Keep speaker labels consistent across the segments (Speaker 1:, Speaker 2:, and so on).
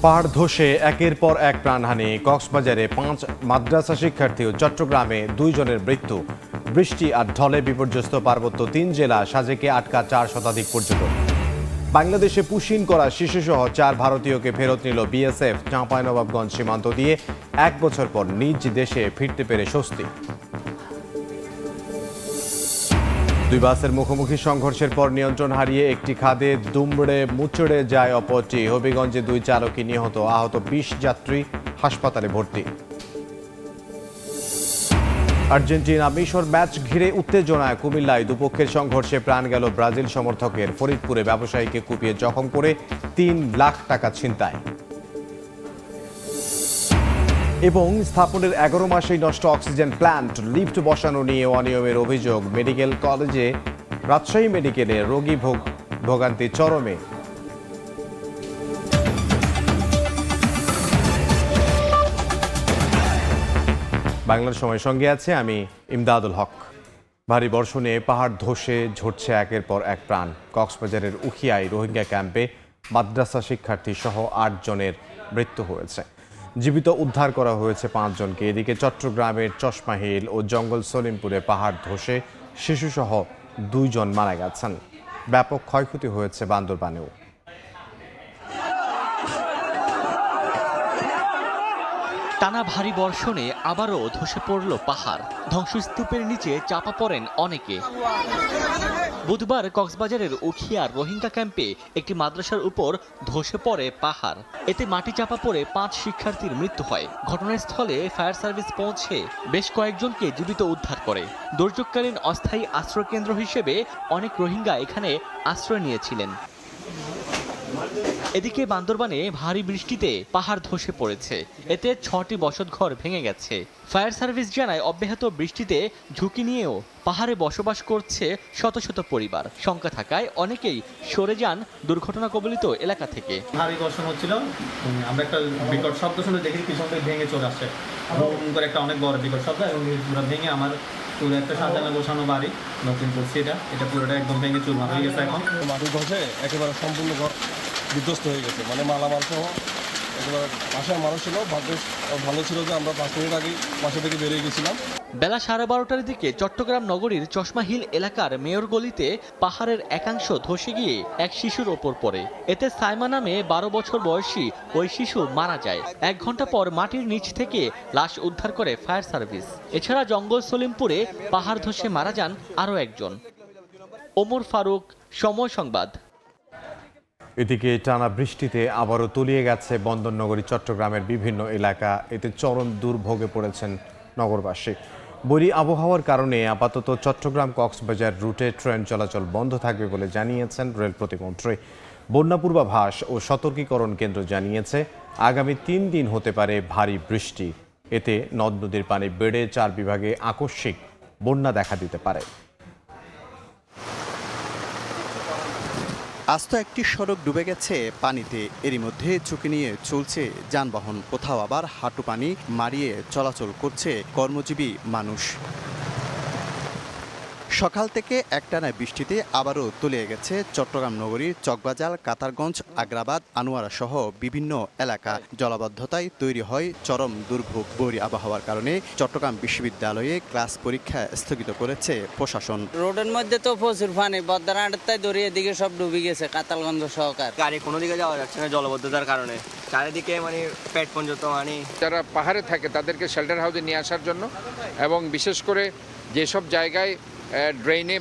Speaker 1: পাহাড় ধসে একের পর এক প্রাণহানি। কক্সবাজারে 5 মাদ্রাসা শিক্ষার্থী ও চট্টগ্রামে 2 জনের মৃত্যু। বৃষ্টি আর ঢলে বিপর্যস্ত পার্বত্য 3 জেলা, সাজেকে আটকা 4 শতাধিক পর্যটক। বাংলাদেশে পুশিন করা শিশুসহ 4 ভারতীয়কে ফেরত নিল বিএসএফ। চাঁপাইনবাবগঞ্জ সীমান্ত দিয়ে 1 বছর পর নিজ দেশে ফিরতে পেরে স্বস্তি। 2 বাসের মুখোমুখি সংঘর্ষের পর নিয়ন্ত্রণ হারিয়ে একটি খাদে দুমড়ে মুচড়ে যায় অপরটি। হবিগঞ্জে 2 চালকই নিহত, আহত 20 যাত্রী হাসপাতালে ভর্তি। আর্জেন্টিনা মিশর ম্যাচ ঘিরে উত্তেজনায়। কুমিল্লায় দুপক্ষের সংঘর্ষে প্রাণ গেল ব্রাজিল সমর্থকের। ফরিদপুরে ব্যবসায়ীকে কুপিয়ে জখম করে 3 লাখ টাকা ছিনতাই। এবং স্থাপনের 11 মাসেই নষ্ট অক্সিজেন প্ল্যান্ট, লিফট বসানো নিয়ে অনিয়মের অভিযোগ। মেডিকেল কলেজে রাজশাহী মেডিকেলে রোগী ভোগান্তি চরমে। বাংলার সময় সঙ্গে আছে আমি ইমদাদুল হক। ভারী বর্ষণে পাহাড় ধসে ঝরছে একের পর এক প্রাণ। কক্সবাজারের উখিয়ায় রোহিঙ্গা ক্যাম্পে মাদ্রাসা শিক্ষার্থী সহ 8 জনের মৃত্যু হয়েছে। জীবিত উদ্ধার করা হয়েছে 5 জনকে। এদিকে চট্টগ্রামের চশমাহিল ও জঙ্গল সলিমপুরে পাহাড় ধসে শিশুসহ 2 জন মারা গেছেন। ব্যাপক ক্ষয়ক্ষতি হয়েছে বান্দরবানেও।
Speaker 2: টানা ভারী বর্ষণে আবারও ধসে পড়ল পাহাড়। ধ্বংসস্তূপের নিচে চাপা পড়েন অনেকে। বুধবার কক্সবাজারের উখিয়ার রোহিঙ্গা ক্যাম্পে একটি মাদ্রাসার উপর ধসে পড়ে পাহাড়। এতে মাটি চাপা পড়ে 5 শিক্ষার্থীর মৃত্যু হয়। ঘটনাস্থলে ফায়ার সার্ভিস পৌঁছে বেশ কয়েকজনকে জীবিত উদ্ধার করে। দুর্যোগকালীন অস্থায়ী আশ্রয়কেন্দ্র হিসেবে অনেক রোহিঙ্গা এখানে আশ্রয় নিয়েছিলেন। এদিকে বান্দরবানে ভারী বৃষ্টিতে পাহাড় ধসে পড়েছে। এতে 6টি বসতঘর ভেঙে গেছে। ফায়ার সার্ভিস জানায় অব্যাহত বৃষ্টিতে ঝুঁকি নিয়েও পাহাড়ে বসবাস করছে শত শত পরিবার। শঙ্কা থাকায় অনেকেই সরে যান দুর্ঘটনা কবলিত এলাকা থেকে।
Speaker 3: ভারী বর্ষণ হচ্ছিল, আমরা একটা বিকট শব্দ শুনে দেখি পিছন থেকে ভেঙে চলে আসছে। করে একটা অনেক বড় বিকট শব্দ এবং পুরো ভেঙে আমার পুরো একটা সাজানো গোছানো বাড়ি লক্ষ্মীপুর এটা পুরোটা একদম ভেঙে চুরমার হয়ে গেছে। এখন
Speaker 4: মাটি ধসে একেবারে সম্পূর্ণ ঘর বিধ্বস্ত হয়ে গেছে, মানে মালামাল সহ একেবারে বাসায় মানুষ ছিল। ভালো ছিল যে আমরা 5 মিনিট আগেই বাসা থেকে বেরিয়ে গেছিলাম।
Speaker 2: বেলা 12:30টার দিকে চট্টগ্রাম নগরীর চশমাহিল এলাকার মেয়র গলিতে পাহাড়ের একাংশ ধসে গিয়ে এক শিশুর ওপর পড়ে। এতে সাইমা নামে 12 বছর বয়সী ওই শিশু মারা যায়। 1 ঘন্টা পর মাটির নিচ থেকে লাশ উদ্ধার করে ফায়ার সার্ভিস। এছাড়া জঙ্গল সলিমপুরে পাহাড় ধসে মারা যান আরও একজন। ওমর ফারুক, সময় সংবাদ।
Speaker 1: এদিকে টানা বৃষ্টিতে আবারও তলিয়ে গেছে বন্দরনগরী চট্টগ্রামের বিভিন্ন এলাকা। এতে চরম দুর্ভোগে পড়েছেন নগরবাসী। বৈরী আবহাওয়ার কারণে আপাতত চট্টগ্রাম কক্সবাজার রুটে ট্রেন চলাচল বন্ধ থাকবে বলে জানিয়েছেন রেল প্রতিমন্ত্রী। বন্যা পূর্বাভাস ও সতর্কীকরণ কেন্দ্র জানিয়েছে আগামী 3 দিন হতে পারে ভারী বৃষ্টি। এতে নদ নদীর পানি বেড়ে 4 বিভাগে আকস্মিক বন্যা দেখা দিতে পারে।
Speaker 5: আস্ত একটি সড়ক ডুবে গেছে পানিতে। এরই মধ্যে ঝুঁকি নিয়ে চলছে যানবাহন। কোথাও আবার হাঁটু পানি মারিয়ে চলাচল করছে কর্মজীবী মানুষ। সকাল থেকে একটানা বৃষ্টিতে আবারও তলিয়ে গেছে চট্টগ্রাম নগরীর চকবাজার, কাতারগঞ্জ, আগ্রাবাদ, আনোয়ারা সহ বিভিন্ন এলাকা। জলাবদ্ধতায় তৈরি হয় চরম দুর্ভোগ। বৈরী আবহাওয়ার কারণে চট্টগ্রাম বিশ্ববিদ্যালয়ে ক্লাস পরীক্ষা স্থগিত করেছে প্রশাসন।
Speaker 6: রোডের মধ্যে তো প্রচুর পানি, বদ্রাটায় দড়িয়ে দিকে সব ডুবে গেছে, কাতালগঞ্জ সহকার।
Speaker 7: গাড়ি কোনো দিকে যাওয়া যাচ্ছে না জলবদ্ধতার কারণে। চারিদিকে মানে পেট পর্যন্ত মানে।
Speaker 8: যারা পাহাড়ে থাকে তাদেরকে শেল্টার হাউসে নিয়ে আসার জন্য, এবং বিশেষ করে যেসব জায়গায় ড্রেনে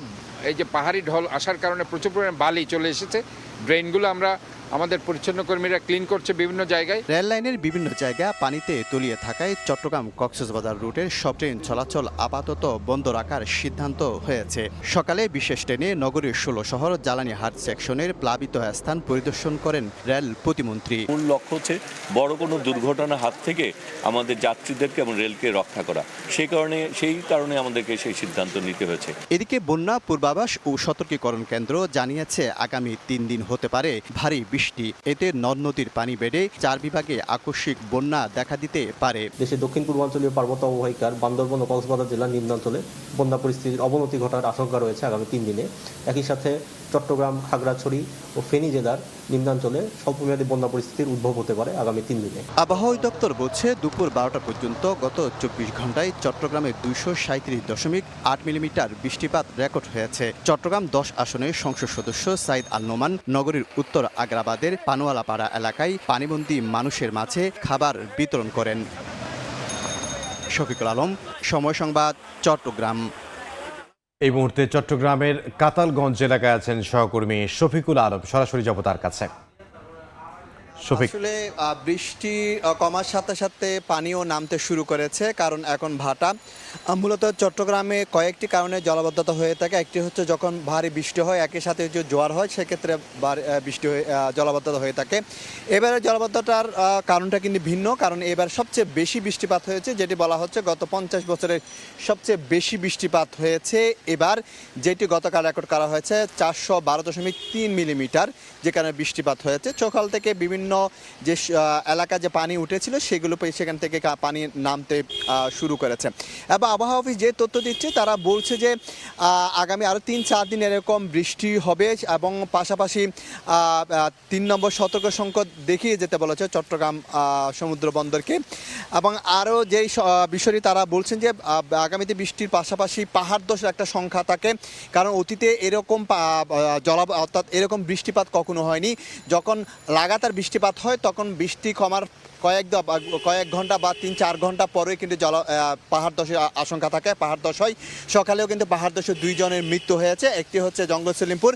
Speaker 8: এই যে পাহাড়ি ঢল আসার কারণে প্রচুর পরিমাণে বালি চলে এসেছে, ড্রেনগুলো আমরা আমাদের পরিচ্ছন্ন কর্মীরা ক্লিন করছে বিভিন্ন জায়গায়।
Speaker 5: রেল লাইনের বিভিন্ন জায়গা পানিতে তলিয়ে থাকায় চট্টগ্রাম কক্সবাজার রুটের সব ট্রেন চলাচল আপাতত বন্ধ রাখার সিদ্ধান্ত হয়েছে। সকালে বিশেষ ট্রেনে নগরীর 16 শহর জ্বালানি হাট সেকশনের প্লাবিত স্থান পরিদর্শন করেন রেল প্রতিমন্ত্রী।
Speaker 9: মূল লক্ষ্য হচ্ছে বড় কোনো দুর্ঘটনার হাত থেকে আমাদের যাত্রীদেরকে এবং রেলকে রক্ষা করা। সেই কারণে আমাদেরকে সেই সিদ্ধান্ত নিতে হয়েছে।
Speaker 5: এদিকে বন্যা পূর্বাভাস ও সতর্কীকরণ কেন্দ্র জানিয়েছে আগামী 3 দিন হতে পারে ভারী বৃষ্টি। এতে নদ নদীর পানি বেড়ে 4 বিভাগে আকস্মিক বন্যা দেখা দিতে পারে।
Speaker 10: দেশের দক্ষিণ পূর্বাঞ্চলীয় পার্বত্য অববাহিকার বান্দরবান ও কক্সবাজার জেলার নিম্নাঞ্চলে বন্যা পরিস্থিতির অবনতি ঘটার আশঙ্কা রয়েছে আগামী 3 দিনে। একই সাথে চট্টগ্রাম, খাগড়াছড়ি ও ফেনী জেলার নিম্নাঞ্চলে স্বল্পমেয়াদী বন্যা পরিস্থিতির উদ্ভব হতে পারে আগামী 3 দিনে।
Speaker 5: আবহাওয়া অধিদপ্তর বলছে দুপুর 12টা পর্যন্ত গত 24 ঘন্টায় চট্টগ্রামে 237.8 মিলিমিটার বৃষ্টিপাত রেকর্ড হয়েছে। চট্টগ্রাম 10 আসনের সংসদ সদস্য সাইদ আল নোমান নগরীর উত্তর আগ্রাবাদের পানোয়ালাপাড়া এলাকায় পানিবন্দী মানুষের মাঝে খাবার বিতরণ করেন। শফিকুল আলম, সময় সংবাদ, চট্টগ্রাম।
Speaker 1: এই মুহূর্তে চট্টগ্রামের কাতালগঞ্জ এলাকায় আছেন সহকর্মী শফিকুল আলম, সরাসরি যাব তার কাছে।
Speaker 5: আসলে বৃষ্টি কমার সাথে সাথে পানিও নামতে শুরু করেছে, কারণ এখন ভাটা। মূলত চট্টগ্রামে কয়েকটি কারণে জলাবদ্ধতা হয়ে থাকে। একটি হচ্ছে যখন ভারী বৃষ্টি হয়, একই সাথে যে জোয়ার হয়, সেক্ষেত্রে বৃষ্টি হয়ে জলাবদ্ধতা হয়ে থাকে। এবারে জলাবদ্ধতার কারণটা কিন্তু ভিন্ন, কারণ এবার সবচেয়ে বেশি বৃষ্টিপাত হয়েছে, যেটি বলা হচ্ছে গত 50 বছরের সবচেয়ে বেশি বৃষ্টিপাত হয়েছে এবার, যেটি গতকাল রেকর্ড করা হয়েছে 412.3 মিলিমিটার, যে কারণে বৃষ্টিপাত হয়েছে। সকাল থেকে বিভিন্ন যে এলাকা যে পানি উঠেছিল সেগুলো সেখান থেকে পানি নামতে শুরু করেছে। এবং আবহাওয়া অফিস যে তথ্য দিচ্ছে, তারা বলছে যে আগামী আরও 3-4 দিন এরকম বৃষ্টি হবে এবং পাশাপাশি 3 নম্বর সতর্ক সংকেত দেখিয়ে যেতে বলেছে চট্টগ্রাম সমুদ্র বন্দরকে। এবং আরও যেই বিষয়টি তারা বলছেন যে আগামীতে বৃষ্টির পাশাপাশি পাহাড় ধসের একটা সংখ্যা থাকে, কারণ অতীতে এরকম অর্থাৎ এরকম বৃষ্টিপাত কখনো হয়নি। যখন লাগাতার বৃষ্টিপাত হয় তখন বৃষ্টি কমার কয়েক ঘন্টা বা 3-4 ঘন্টা পরে কিন্তু পাহাড় ধসের আশঙ্কা থাকে, পাহাড় ধস হয়। সকালেও কিন্তু পাহাড় ধসে 2 জনের মৃত্যু হয়েছে, একটি হচ্ছে জঙ্গল সেলিমপুর,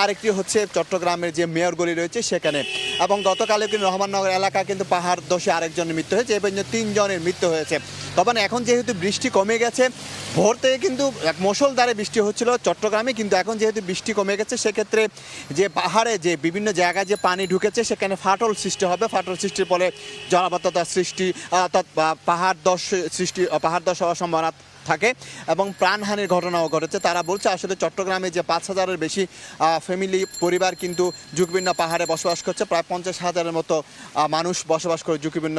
Speaker 5: আরেকটি হচ্ছে চট্টগ্রামের যে মেয়র গলি রয়েছে সেখানে। এবং গতকালেও কিন্তু রহমাননগর এলাকায় কিন্তু পাহাড় ধসে আরেকজনের মৃত্যু হয়েছে, এই পর্যন্ত 3 জনের মৃত্যু হয়েছে। তবে এখন যেহেতু বৃষ্টি কমে গেছে, ভোর থেকে কিন্তু এক মুষলধারে বৃষ্টি হচ্ছিল চট্টগ্রামে, কিন্তু এখন যেহেতু বৃষ্টি কমে গেছে সেক্ষেত্রে যে পাহাড়ে যে বিভিন্ন জায়গায় যে পানি ঢুকেছে সেখানে ফাটল সৃষ্টি হবে। ফাটল সৃষ্টির ফলে জলাবদ্ধতা সৃষ্টি অর্থাৎ পাহাড় ধস হওয়ার সম্ভাবনা থাকে এবং প্রাণহানির ঘটনাও ঘটেছে। তারা বলছে আসলে চট্টগ্রামে যে 5,000-এর বেশি ফ্যামিলি পরিবার কিন্তু ঝুঁকিপূর্ণ পাহাড়ে বসবাস করছে, প্রায় 50,000-এর মতো মানুষ বসবাস করে ঝুঁকিপূর্ণ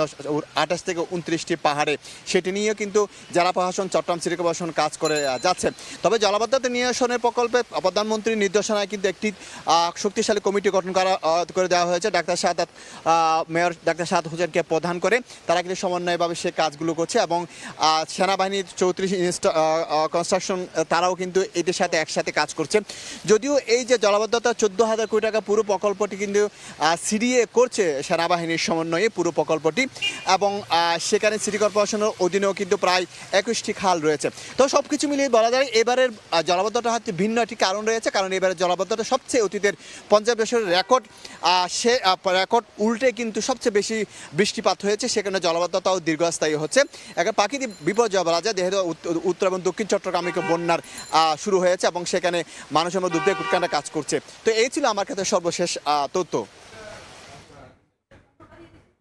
Speaker 5: 28 থেকে 29টি পাহাড়ে। সেটি নিয়েও কিন্তু জেলা প্রশাসন, চট্টগ্রাম সিটি কর্পোরেশন কাজ করে যাচ্ছে। তবে জলাবদ্ধতা নিরসনের প্রকল্পে প্রধানমন্ত্রীর নির্দেশনায় কিন্তু একটি শক্তিশালী কমিটি গঠন করে দেওয়া হয়েছে মেয়র ডাক্তার সাদ হোসেনকে প্রধান করে। তারা কিন্তু সমন্বয়ভাবে সে কাজগুলো করছে এবং সেনাবাহিনীর 34 কনস্ট্রাকশন তারাও কিন্তু এটির সাথে একসাথে কাজ করছে। যদিও এই যে জলাবদ্ধতা 14,000 কোটি টাকা পুরো প্রকল্পটি কিন্তু সিডিএ করছে সেনাবাহিনীর সমন্বয়ে পুরো প্রকল্পটি, এবং সেখানে সিটি কর্পোরেশনের অধীনেও কিন্তু প্রায় 21টি খাল রয়েছে। তো সব কিছু মিলিয়ে বলা যায় এবারের জলাবদ্ধতা হচ্ছে ভিন্ন একটি কারণ রয়েছে, কারণ এবারের জলাবদ্ধতা সবচেয়ে অতীতের 50 বছরের রেকর্ড, সে রেকর্ড উল্টে কিন্তু সবচেয়ে বেশি বৃষ্টিপাত হয়েছে, সেখানে জলাবদ্ধতাও দীর্ঘস্থায়ী হচ্ছে। এখন প্রাকৃতিক বিপর্যয় বলা যায়, যেহেতু উত্তর এবং দক্ষিণ চট্টগ্রামে বন্যার শুরু হয়েছে এবং সেখানে মানুষের মধ্যে উদ্বেগ উৎকণ্ঠা কাজ করছে। তো এই ছিল আমার কাছে সর্বশেষ তথ্য।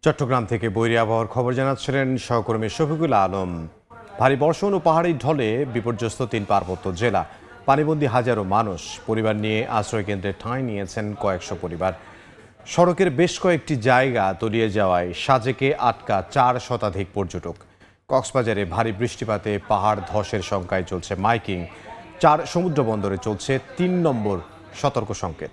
Speaker 1: চট্টগ্রাম থেকে বৈরী আবহাওয়ার খবর জানাচ্ছিলেন সহকর্মী শফিকুল আলম। ভারী বর্ষণ ও পাহাড়ি ঢলে বিপর্যস্ত 3 পার্বত্য জেলা, পানিবন্দী হাজারো মানুষ, পরিবার নিয়ে আশ্রয় কেন্দ্রে ঠাঁই নিয়েছেন কয়েকশো পরিবার। সড়কের বেশ কয়েকটি জায়গা তলিয়ে যাওয়ায় সাজেকে আটকা 4 শতাধিক পর্যটক। কক্সবাজারে ভারী বৃষ্টিপাতে পাহাড় ধসের শঙ্কায় চলছে মাইকিং। 4 সমুদ্র বন্দরে চলছে 3 নম্বর সতর্ক সংকেত।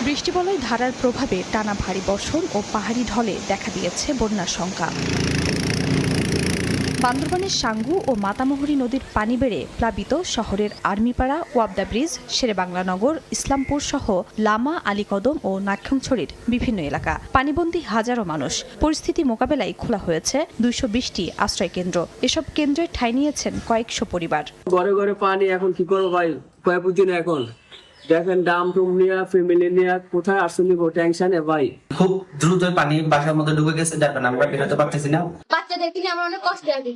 Speaker 11: বৃষ্টিবলয় ধারার প্রভাবে টানা ভারী বর্ষণ ও পাহাড়ি ঢলে দেখা দিয়েছে বন্যার শঙ্কা। বান্দরবানের সাঙ্গু ও মাতামুহুরী নদীর পানি বেড়ে প্লাবিত শহরের আর্মিপাড়া, ওয়াবদা ব্রিজ, শেরেবাংলানগর, ইসলামপুর সহ লামা, আলীকদম ও নাক্ষংছড়ির বিভিন্ন এলাকা। পানিবন্দী হাজারো মানুষ। পরিস্থিতি মোকাবেলায় খোলা হয়েছে 220টি আশ্রয় কেন্দ্র। এসব কেন্দ্রে ঠাঁই নিয়েছেন কয়েকশো পরিবার।
Speaker 12: ঘরে ঘরে পানি, এখন কি করবো ভাই, কয়েক দিন এখন দেখেন ডাম টুম নিয়ে ফ্যামিলি নিয়ে কোথায় আসলে টেনশনে ভাই।
Speaker 13: খুব দ্রুত পানি বাসার মধ্যে ঢুকে গেছে, যার কারণে আমরা বেরোতে পারতেছি না।
Speaker 14: বাচ্চাদের কিনে আমরা অনেক কষ্ট লাগে।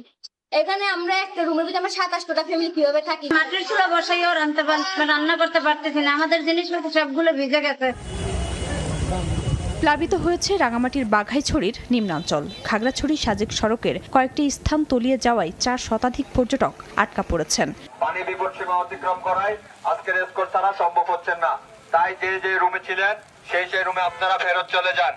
Speaker 14: এখানে আমরা একটা রুমের ভিতরে আমরা 27টা ফ্যামিলি কিভাবে থাকি? মাটির চুলা বসাইও রান্না করতে পারতেছি না, আমাদের জিনিসপত্র সবগুলো ভিজে গেছে।
Speaker 11: প্লাবিত হয়েছে রাঙামাটির বাঘাইছড়ির নিম্নাঞ্চল। খাগড়াছড়ি সাজেক সড়কের কয়েকটি স্থান তলিয়ে যাওয়ায় 4 শতাধিক পর্যটক আটকা পড়েছেন।
Speaker 15: পানি বিপদ সীমা অতিক্রম করায় আজকের স্কোর ছাড়া সম্ভব হচ্ছে না, তাই যে রুমে ছিলেন সেই রুমে আপনারা ফেরত চলে যান।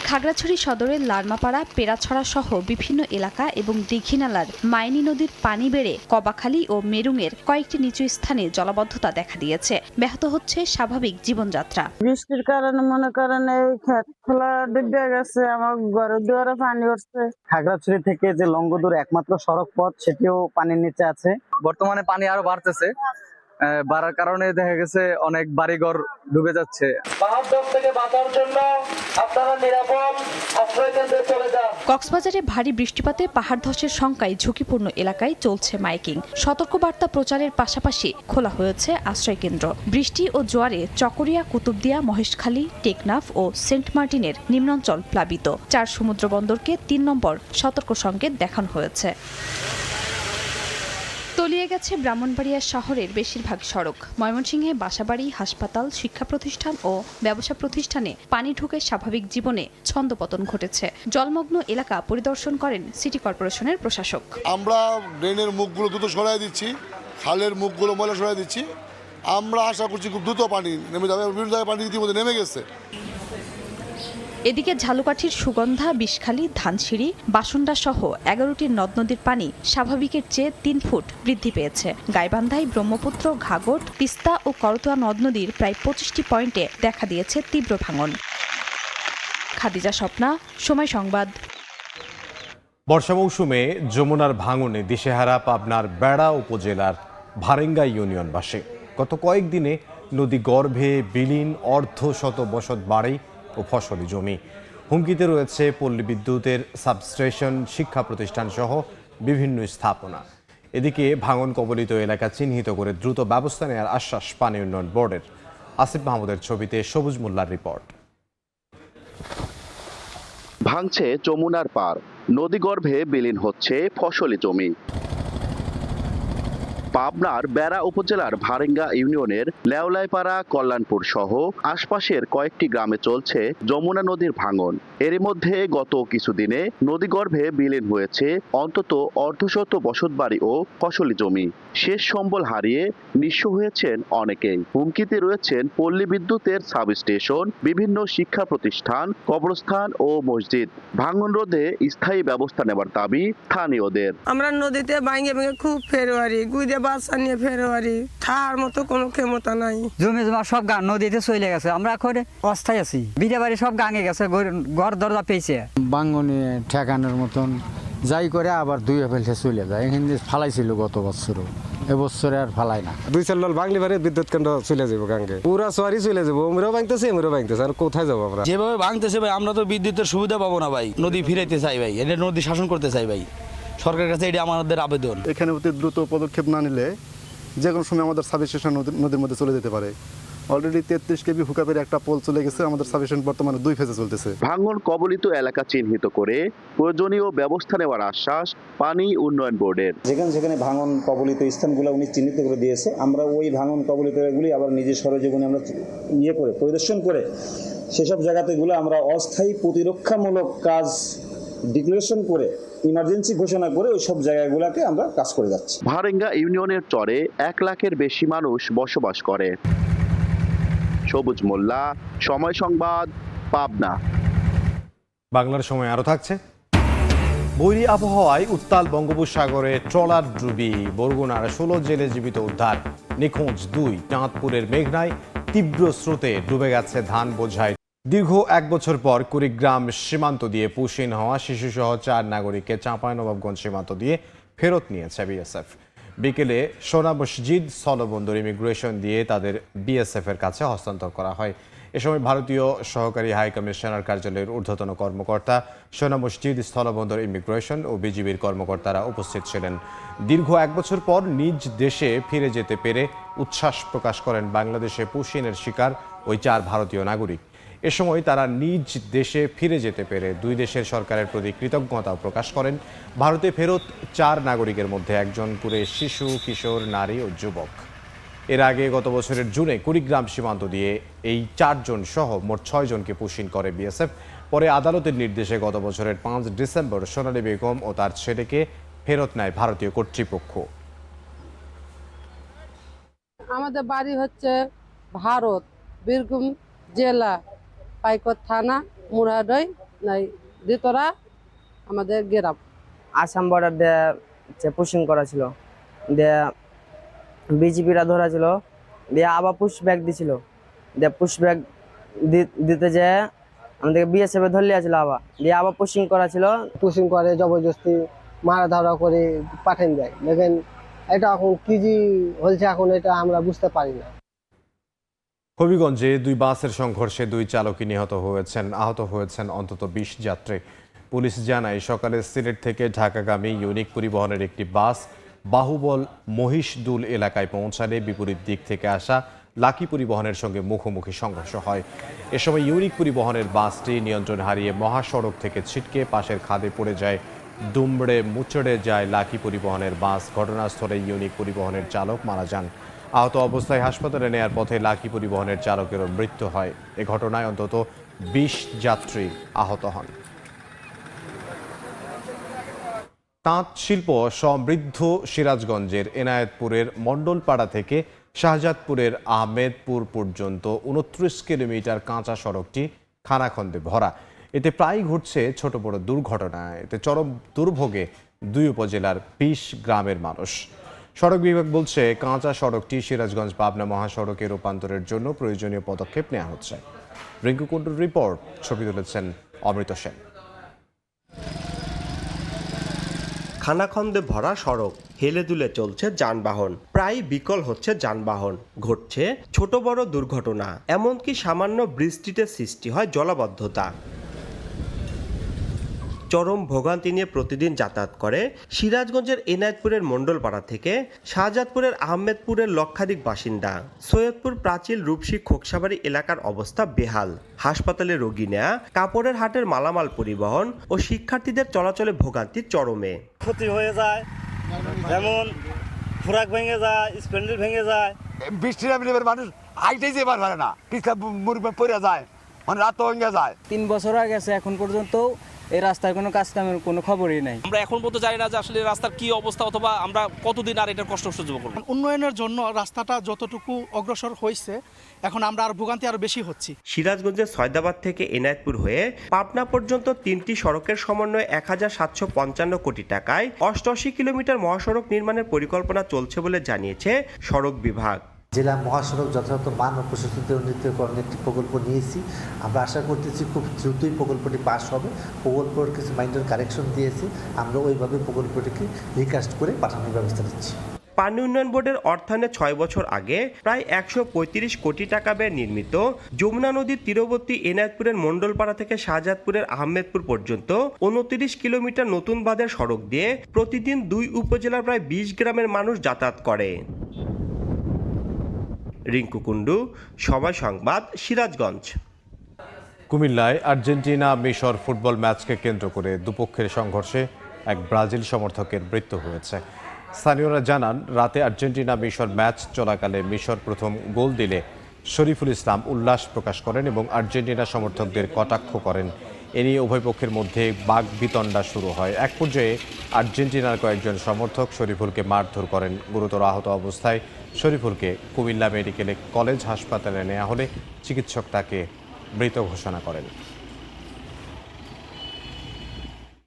Speaker 11: খাগড়াছড়ি সদরের লারমাপাড়া, পেরাছড়া সহ বিভিন্ন এলাকা এবং দীঘিনালার মাইনী নদীর পানি বেড়ে কবাখালী ও মেরুঙের কয়েকটি নিচু স্থানে জলাবদ্ধতা দেখা দিয়েছে। ব্যাহত হচ্ছে স্বাভাবিক জীবনযাত্রা।
Speaker 16: বৃষ্টির কারণে মনে করেন এই ক্ষেত খোলা ডুবে গেছে, আমার ঘরের দুয়ারে পানি উঠছে।
Speaker 17: খাগড়াছড়ি থেকে যে লংগদুর একমাত্র সড়ক পথ সেটিও পানির নিচে আছে।
Speaker 18: বর্তমানে পানি আরো বাড়তেছে, বাড়ার কারণে দেখা গেছে অনেক বাড়িঘর ডুবে যাচ্ছে।
Speaker 15: বাহাদুর থেকে বাঁচার জন্য আপনারা নিরাপদ আশ্রয় কেন্দ্রে চলে যান।
Speaker 11: কক্সবাজারে ভারী বৃষ্টিপাতে পাহাড় ধসের শঙ্কায় ঝুঁকিপূর্ণ এলাকায় চলছে মাইকিং। সতর্কবার্তা প্রচারের পাশাপাশি খোলা হয়েছে আশ্রয়কেন্দ্র। বৃষ্টি ও জোয়ারে চকরিয়া, কুতুবদিয়া, মহেশখালী, টেকনাফ ও সেন্ট মার্টিনের নিম্নাঞ্চল প্লাবিত। 4 সমুদ্র বন্দরকে 3 নম্বর সতর্ক সংকেত দেখানো হয়েছে। তলিয়ে গেছে ব্রাহ্মণবাড়িয়া শহরের বেশিরভাগ সড়ক। ময়মনসিংহে বাসাবাড়ি, হাসপাতাল, শিক্ষা প্রতিষ্ঠান ও ব্যবসা প্রতিষ্ঠানে পানি ঢুকে স্বাভাবিক জীবনে ছন্দপতন ঘটেছে। জলমগ্ন এলাকা পরিদর্শন করেন সিটি কর্পোরেশনের প্রশাসক।
Speaker 19: আমরা ড্রেনের মুখগুলো দ্রুত সরাই দিচ্ছি, খালের মুখগুলো ময়লা সরাই দিচ্ছি। আমরা আশা করছি খুব দ্রুত পানি নেমে যাবে। বিভিন্ন জায়গায় পানি ইতিমধ্যে নেমে গেছে।
Speaker 11: এদিকে ঝালুকাঠির সুগন্ধা, বিষখালী, ধানসিঁড়ি, বাসুন্ডা সহ 11টি নদ নদীর পানি স্বাভাবিকের চেয়ে 3 ফুট বৃদ্ধি পেয়েছে। গাইবান্ধায় ব্রহ্মপুত্র, ঘাগট, তিস্তা ও করতোয়া নদ নদীর প্রায় 25টি পয়েন্টে দেখা দিয়েছে তীব্র ভাঙন। খাদিজা স্বপ্না, সময় সংবাদ।
Speaker 1: বর্ষা মৌসুমে যমুনার ভাঙনে দিশেহারা পাবনার বেড়া উপজেলার ভারেঙ্গা ইউনিয়নবাসী। গত কয়েকদিনে নদী গর্ভে বিলীন অর্ধশত বসত বাড়ি ও ফসলি জমি। হুমকিতে রয়েছে পল্লী বিদ্যুতের সাবস্টেশন, শিক্ষা প্রতিষ্ঠান সহ বিভিন্ন স্থাপনা। এদিকে ভাঙন কবলিত এলাকা চিহ্নিত করে দ্রুত ব্যবস্থা নেওয়ার আশ্বাস পানি উন্নয়ন বোর্ডের। আসিফ মাহমুদের ছবিতে সবুজ মোল্লার রিপোর্ট।
Speaker 20: ভাঙছে যমুনার পার, নদীগর্ভে বিলীন হচ্ছে ফসলি জমি। পাবনার বেড়া উপজেলার ভারেঙ্গা ইউনিয়নের লেওলাইপাড়া, কল্যাণপুর সহ আশপাশের কয়েকটি গ্রামে চলছে যমুনা নদীর ভাঙন। এরই মধ্যে গত কিছুদিনে নদীগর্ভে বিলীন হয়েছে অন্তত অর্ধশত বসতবাড়ি ও ফসলি জমি। শেষ সম্বল হারিয়ে নিঃস্ব হয়েছেন অনেকেই। হুমকিতে রয়েছেন পল্লী বিদ্যুতের সাবস্টেশন, বিভিন্ন শিক্ষা প্রতিষ্ঠান, কবরস্থান ও মসজিদ। ভাঙন রোধে স্থায়ী ব্যবস্থা নেওয়ার দাবি স্থানীয়দের।
Speaker 16: আমরা নদীতে ভাঙে ভেঙে খুব ফেরোয়ারি, গুইদে বাচ্চা নিয়ে ফেরোয়ারি, থার মতো কোনো ক্ষমতা নাই।
Speaker 21: জমি জমা সব গান নদীতে চলে গেছে, আমরা এখন অস্থায়ী আছি। বিড়ে বাড়ি সব গাঙে গেছে, ঘর দরজা পেয়েছে।
Speaker 22: ভাঙনে ঠেকানোর মতন যাই করে আবার দুই ফেলতে চলে যায়। এখানে ফালাইছিল গত বছরও, এবছরে আর ফালাই না।
Speaker 23: 2-4 লাল বাংলি বাড়ি বিদ্যুৎ কেন্দ্র চলে যাবো গাঙ্গে, পুরা সোয়ারি চলে যাবো। আমরাও ভাঙতেছি, আমরাও ভাঙতেছি, আর কোথায় যাবো আমরা?
Speaker 24: যেভাবে ভাঙতেছে ভাই, আমরা তো বিদ্যুতের সুবিধা পাবো না ভাই। নদী ফিরাইতে চাই ভাই, এটা নদী শাসন করতে চাই ভাই। সরকারের কাছে এটা আমাদের আবেদন।
Speaker 25: এখানে অতি দ্রুত পদক্ষেপ না নিলে যে কোনো সময় আমাদের সাবস্টেশন নদীর মধ্যে চলে যেতে পারে। অলরেডি 33 কেবি হুকাপের একটা পোল চলে গেছে। আমাদের সাবস্টেশন বর্তমানে 2 ফেজে চলতেছে।
Speaker 20: ভাঙন কবলিত এলাকা চিহ্নিত করে প্রয়োজনীয় ব্যবস্থা নেওয়ার আশ্বাস পানি উন্নয়ন বোর্ডের।
Speaker 26: যেখানে ভাঙন কবলিত স্থানগুলো উনি চিহ্নিত করে দিয়েছে, আমরা ওই ভাঙন কবলিত এগুলি আবার নিজের সরজীবনে আমরা পরিদর্শন করে সেসব জায়গাতেগুলো আমরা অস্থায়ী প্রতিরক্ষামূলক কাজ ডিক্লারেশন করে, ইমার্জেন্সি ঘোষণা করে ওই সব জায়গাগুলোকে আমরা কাজ করে যাচ্ছি।
Speaker 20: ভারেঙ্গা ইউনিয়নের চরে 1 লাখের বেশি মানুষ বসবাস করে। সবুজ মোল্লা, সময় সংবাদ, পাবনা।
Speaker 1: বাংলার সময় আরো থাকছে। বৈরী আবহাওয়ায় উত্তাল বঙ্গোপসাগরে ট্রলার ডুবি, বরগুনার 16 জেলে জীবিত উদ্ধার। নিখোঁজ 2। চাঁদপুরের মেঘনায় তীব্র স্রোতে ডুবে গেছে ধান বোঝাই। দীর্ঘ 1 বছর পর কুড়িগ্রাম সীমান্ত দিয়ে পুশিন হওয়া শিশুসহ 4 নাগরিককে চাঁপাইনবাবগঞ্জ সীমান্ত দিয়ে ফেরত নিয়েছে বিএসএফ। বিকেলে সোনা মসজিদ স্থলবন্দর ইমিগ্রেশন দিয়ে তাদের বিএসএফ এর কাছে হস্তান্তর করা হয়। এ সময় ভারতীয় সহকারী হাই কমিশনার কার্যালয়ের ঊর্ধ্বতন কর্মকর্তা, সোনা মসজিদ স্থলবন্দর ইমিগ্রেশন ও বিজিবির কর্মকর্তারা উপস্থিত ছিলেন। দীর্ঘ 1 বছর পর নিজ দেশে ফিরে যেতে পেরে উচ্ছ্বাস প্রকাশ করেন বাংলাদেশে পুশিনের শিকার ওই 4 ভারতীয় নাগরিক। এ সময় তারা নিজ দেশে ফিরে যেতে পেরে 2 দেশের সরকারের প্রতি কৃতজ্ঞতা প্রকাশ করেন। ভারতে ফেরত 4 নাগরিকের মধ্যে 1 জন করে শিশু, কিশোর, নারী ও যুবক। এর আগে গত বছরের জুনে কুড়িগ্রাম সীমান্ত দিয়ে এই 4 জন সহ মোট 6 জনকে পুশিন করে বিএসএফ। পরে আদালতের নির্দেশে গত বছরের 5 ডিসেম্বর সোনালী বেগম ও তার ছেলেকে ফেরত নেয় ভারতীয় কর্তৃপক্ষ।
Speaker 16: আমাদের বাড়ি হচ্ছে ভারত, বীরভূম জেলা, পাইকর থানা, মুরাডই দিতরা আমাদের গ্রাম।
Speaker 2: আসাম বর্ডার দিয়ে পুশিং করা ছিল, দিয়ে বিজেপিরা ধরা ছিল, দিয়ে আবার পুশ ব্যাগ দিছিল, দিয়ে পুশ ব্যাগ দিতে যেয়ে আমাদেরকে বিএসএফ ধরলে আছিল, আবার পুশিং করা ছিল।
Speaker 16: পুশিং করে জবরদস্তি মারা ধরা করে পাঠান দেয়। দেখেন এটা এখন কি যে হয়েছে এখন এটা আমরা বুঝতে পারি না।
Speaker 1: হবিগঞ্জে 2 বাসের সংঘর্ষে 2 চালকই নিহত হয়েছেন, আহত হয়েছেন অন্তত 20 যাত্রী। পুলিশ জানায় সকালে সিলেট থেকে ঢাকাগামী ইউনিক পরিবহনের একটি বাস বাহুবল মহিষদুল এলাকায় পৌঁছালে বিপরীত দিক থেকে আসা লাকি পরিবহনের সঙ্গে মুখোমুখি সংঘর্ষ হয়। এ সময় ইউনিক পরিবহনের বাসটি নিয়ন্ত্রণ হারিয়ে মহাসড়ক থেকে ছিটকে পাশের খাদে পড়ে যায়। দুমড়ে মুচড়ে যায় লাকি পরিবহনের বাস। ঘটনাস্থলে ইউনিক পরিবহনের চালক মারা যান। আহত অবস্থায় হাসপাতালে নেয়ার পথে লাকি পরিবহনের চালকেরও মৃত্যু হয়। এ ঘটনায় অন্তত 20 যাত্রী আহত হন। তাঁত শিল্প সমৃদ্ধ সিরাজগঞ্জের এনায়েতপুরের মণ্ডলপাড়া থেকে শাহজাদপুরের আহমেদপুর পর্যন্ত 29 কিলোমিটার কাঁচা সড়কটি খানাখন্দে ভরা। এতে প্রায় ঘটছে ছোট বড় দুর্ঘটনা। এতে চরম দুর্ভোগে 2 উপজেলার 20 গ্রামের মানুষ। সড়ক বিভাগ বলছে কাঁচা সড়কটি সিরাজগঞ্জ পাবনা মহাসড়কে রূপান্তরের জন্য প্রয়োজনীয় পদক্ষেপ নেওয়া হচ্ছে। রিঙ্কু কুণ্ডুর রিপোর্ট, ছবি তুলেছেন অমৃত সেন।
Speaker 3: খানাখন্দে ভরা সড়ক, হেলে দুলে চলছে যানবাহন, প্রায় বিকল হচ্ছে যানবাহন, ঘটছে ছোট বড় দুর্ঘটনা, এমনকি সামান্য বৃষ্টিতে সৃষ্টি হয় জলাবদ্ধতা। চরম ভোগান্তি নিয়ে প্রতিদিন যাতায়াত করে সিরাজগঞ্জের এনায়েতপুরের মণ্ডলপাড়া থেকে শাহজাদপুরের আহমেদপুরের লক্ষাধিক বাসিন্দা। সৈয়দপুর প্রাচীল রূপসী খোকসাবাড়ি এলাকার অবস্থা বেহাল। হাসপাতালে রোগী নেয়া, কাপড়ের হাটের মালামাল পরিবহন ও শিক্ষার্থীদের চলাচলে ভোগান্তি চরমে।
Speaker 4: ক্ষতি হয়ে যায়, যেমন ফুরাক ভেঙে যায়, স্প্যান্ডেল ভেঙে যায়।
Speaker 6: বৃষ্টির মানুষ আইতেই যেতে পারে না, পিছলা মুড়ি পড়ে যায়, মানে রাত ভেঙে যায়।
Speaker 21: 3 বছর আগে গেছে, এখন পর্যন্ত এই রাস্তার কোনো কাজ কামের কোনো খবরই নাই।
Speaker 7: আমরা এখন পর্যন্ত জানি না যে আসলে রাস্তার কি অবস্থা, অথবা আমরা কতদিন আর এটার কষ্ট সহ্য করব।
Speaker 8: উন্নয়নের জন্য রাস্তাটা যতটুকু অগ্রসর হয়েছে, এখন আমরা আর ভোগান্তি আরো বেশি হচ্ছে।
Speaker 3: সিরাজগঞ্জের সয়দাবাদ থেকে এনায়েতপুর হয়ে পাবনা পর্যন্ত 3টি সড়কের সমন্বয়ে 1755 কোটি টাকায় 88 কিলোমিটার মহাসড়ক নির্মাণের পরিকল্পনা চলছে বলে জানিয়েছে সড়ক বিভাগ।
Speaker 27: জেলা মহাসড়ক যথাযথ মান ও প্রশস্তিতে উন্নীতকরণের একটি প্রকল্প নিয়েছি। আমরা আশা করতেছি খুব দ্রুতই প্রকল্পটি পাস হবে। প্রকল্পের কিছু মাইনর কারেকশন দিয়েছি, আমরা ওইভাবে প্রকল্পটিকে রিকাস্ট করে পাঠানোর ব্যবস্থা নিচ্ছি।
Speaker 3: পানি উন্নয়ন বোর্ডের অর্থায়নে 6 বছর আগে প্রায় 135 কোটি টাকা ব্যয়ে নির্মিত যমুনা নদীর তীরবর্তী এনায়েতপুরের মণ্ডলপাড়া থেকে শাহজাদপুরের আহমেদপুর পর্যন্ত 29 কিলোমিটার নতুন বাঁধের সড়ক দিয়ে প্রতিদিন 2 উপজেলার প্রায় 20 গ্রামের মানুষ যাতায়াত করে। রিঙ্কু কুণ্ডু, সময় সংবাদ, সিরাজগঞ্জ।
Speaker 1: কুমিল্লায় আর্জেন্টিনা মিশর ফুটবল ম্যাচকে কেন্দ্র করে দুপক্ষের সংঘর্ষে এক ব্রাজিল সমর্থকের মৃত্যু হয়েছে। স্থানীয়রা জানান, রাতে আর্জেন্টিনা মিশর ম্যাচ চলাকালে মিশর প্রথম গোল দিলে শরীফুল ইসলাম উল্লাস প্রকাশ করেন এবং আর্জেন্টিনা সমর্থকদের কটাক্ষ করেন। এ নিয়ে উভয় পক্ষের মধ্যে বাগবিতণ্ডা শুরু হয়। এক পর্যায়ে আর্জেন্টিনার কয়েকজন সমর্থক শরীফুলকে মারধর করেন। গুরুতর আহত অবস্থায় শরীফুলকে কুমিল্লা মেডিকেল কলেজ হাসপাতালে নেওয়া হলে চিকিৎসক তাকে মৃত ঘোষণা করেন।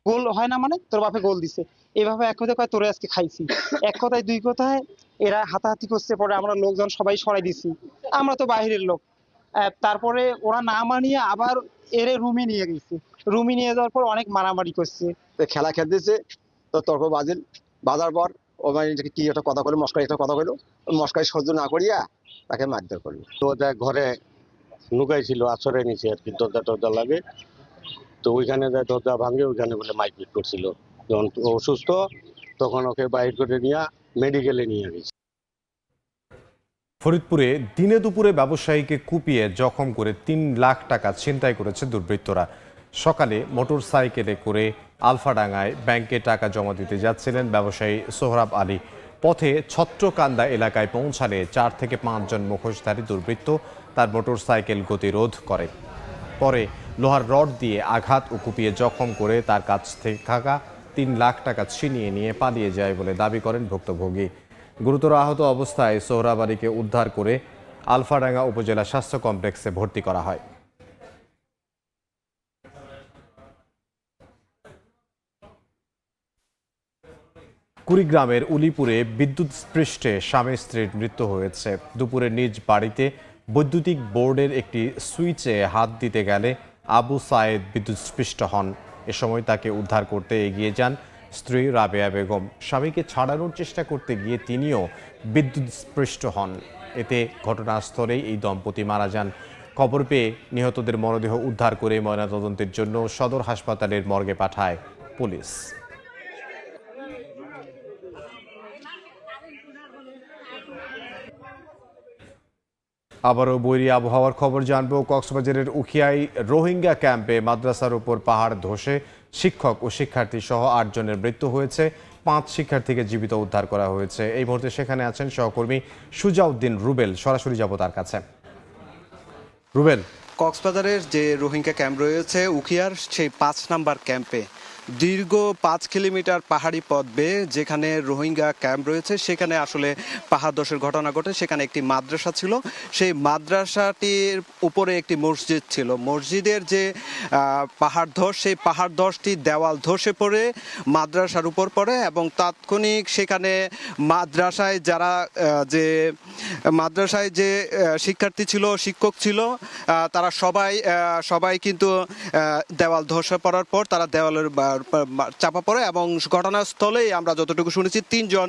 Speaker 28: গোল হয় না মানে তোর বাপে গোল দিছে, এভাবে এক কথায় কয় তোরে আজকে খাইছি, এক কথায় দুই কথায় এরা হাতাহাতি করছে। পরে আমরা লোকজন সবাই সরাই দিছি, আমরা তো বাইরের লোক। তারপরে ওরা না মানিয়ে আবার এরে রুমে নিয়ে গেছে, রুমে নিয়ে যাওয়ার পর অনেক মারামারি করছে।
Speaker 29: খেলা খেলতেছে তো তর্ক বাজার পর ও কি একটা কথা বলে, মস্কারি একটা কথা বললো, মস্কারি সহ্য না করিয়া তাকে মারধর করলো।
Speaker 30: তো ওটা ঘরে নুকাই ছিল, আছরে নিচে আর কি, দরজা টরজা লাগে, তো ওইখানে যায় দরজা ভাঙে, ওইখানে বলে মাইপিট করছিল। যখন অসুস্থ তখন ওকে বাইর করে নিয়ে মেডিকেলে নিয়ে গেছে।
Speaker 1: ফরিদপুরে দিনে দুপুরে ব্যবসায়ীকে কুপিয়ে জখম করে 3 লাখ টাকা ছিনতাই করেছে দুর্বৃত্তরা। সকালে মোটর সাইকেলে করে আলফাডাঙ্গায় ব্যাংকে টাকা জমা দিতে যাচ্ছিলেন ব্যবসায়ী সোহরাব আলী। পথে ছত্রকান্দা এলাকায় পৌঁছালে 4 থেকে 5 জন মুখোশধারী দুর্বৃত্ত তার মোটরসাইকেল গতিরোধ করে। পরে লোহার রড দিয়ে আঘাত ও কুপিয়ে জখম করে তার কাছ থেকে থাকা 3 লাখ টাকা ছিনিয়ে নিয়ে পালিয়ে যায় বলে দাবি করেন ভুক্তভোগী। গুরুতর আহত অবস্থায় সোহরাবাড়িকে উদ্ধার করে আলফাডাঙ্গা উপজেলা স্বাস্থ্য কমপ্লেক্সে ভর্তি করা হয়। কুড়িগ্রামের উলিপুরে বিদ্যুৎস্পৃষ্টে স্বামী স্ত্রীর মৃত্যু হয়েছে। দুপুরে নিজ বাড়িতে বৈদ্যুতিক বোর্ডের একটি সুইচে হাত দিতে গেলে আবু সায়েদ বিদ্যুৎস্পৃষ্ট হন। এ সময় তাকে উদ্ধার করতে এগিয়ে যান স্ত্রী রাবেয়া বেগম। স্বামীকে ছাড়ানোর চেষ্টা করতে গিয়ে তিনিও বিদ্যুৎস্পৃষ্ট হন। এতে ঘটনাস্থলেই এই দম্পতি মারা যান। খবর পেয়ে নিহতদের মরদেহ উদ্ধার করে ময়নাতদন্তের জন্য সদর হাসপাতালের মর্গে পাঠায় পুলিশ। আবারও বৈরী আবহাওয়ার খবর জানবো। কক্সবাজারের উখিয়ায় রোহিঙ্গা ক্যাম্পে মাদ্রাসার উপর পাহাড় ধসে শিক্ষক ও শিক্ষার্থী সহ 8 জনের মৃত্যু হয়েছে। 5 শিক্ষার্থীকে জীবিত উদ্ধার করা হয়েছে। এই মুহূর্তে সেখানে আছেন সহকর্মী সুজাউদ্দিন রুবেল। সরাসরি যাব তার কাছে। রুবেল,
Speaker 5: কক্সবাজারের যে রোহিঙ্গা ক্যাম্প রয়েছে উখিয়ার সেই 5 নাম্বার ক্যাম্পে দীর্ঘ 5 কিলোমিটার পাহাড়ি পথ বেয়ে যেখানে রোহিঙ্গা ক্যাম্প রয়েছে সেখানে আসলে পাহাড় ধসের ঘটনা ঘটে। সেখানে একটি মাদ্রাসা ছিল, সেই মাদ্রাসাটির উপরে একটি মসজিদ ছিল। মসজিদের যে পাহাড় ধস, সেই পাহাড় ধসটি দেওয়াল ধসে পড়ে মাদ্রাসার উপর পড়ে এবং তাৎক্ষণিক সেখানে মাদ্রাসায় যে শিক্ষার্থী ছিল, শিক্ষক ছিল, তারা সবাই কিন্তু দেওয়াল ধসে পড়ার পর তারা দেওয়ালের চাপা পড়ে এবং ঘটনাস্থলেই আমরা যতটুকু শুনেছি 3 জন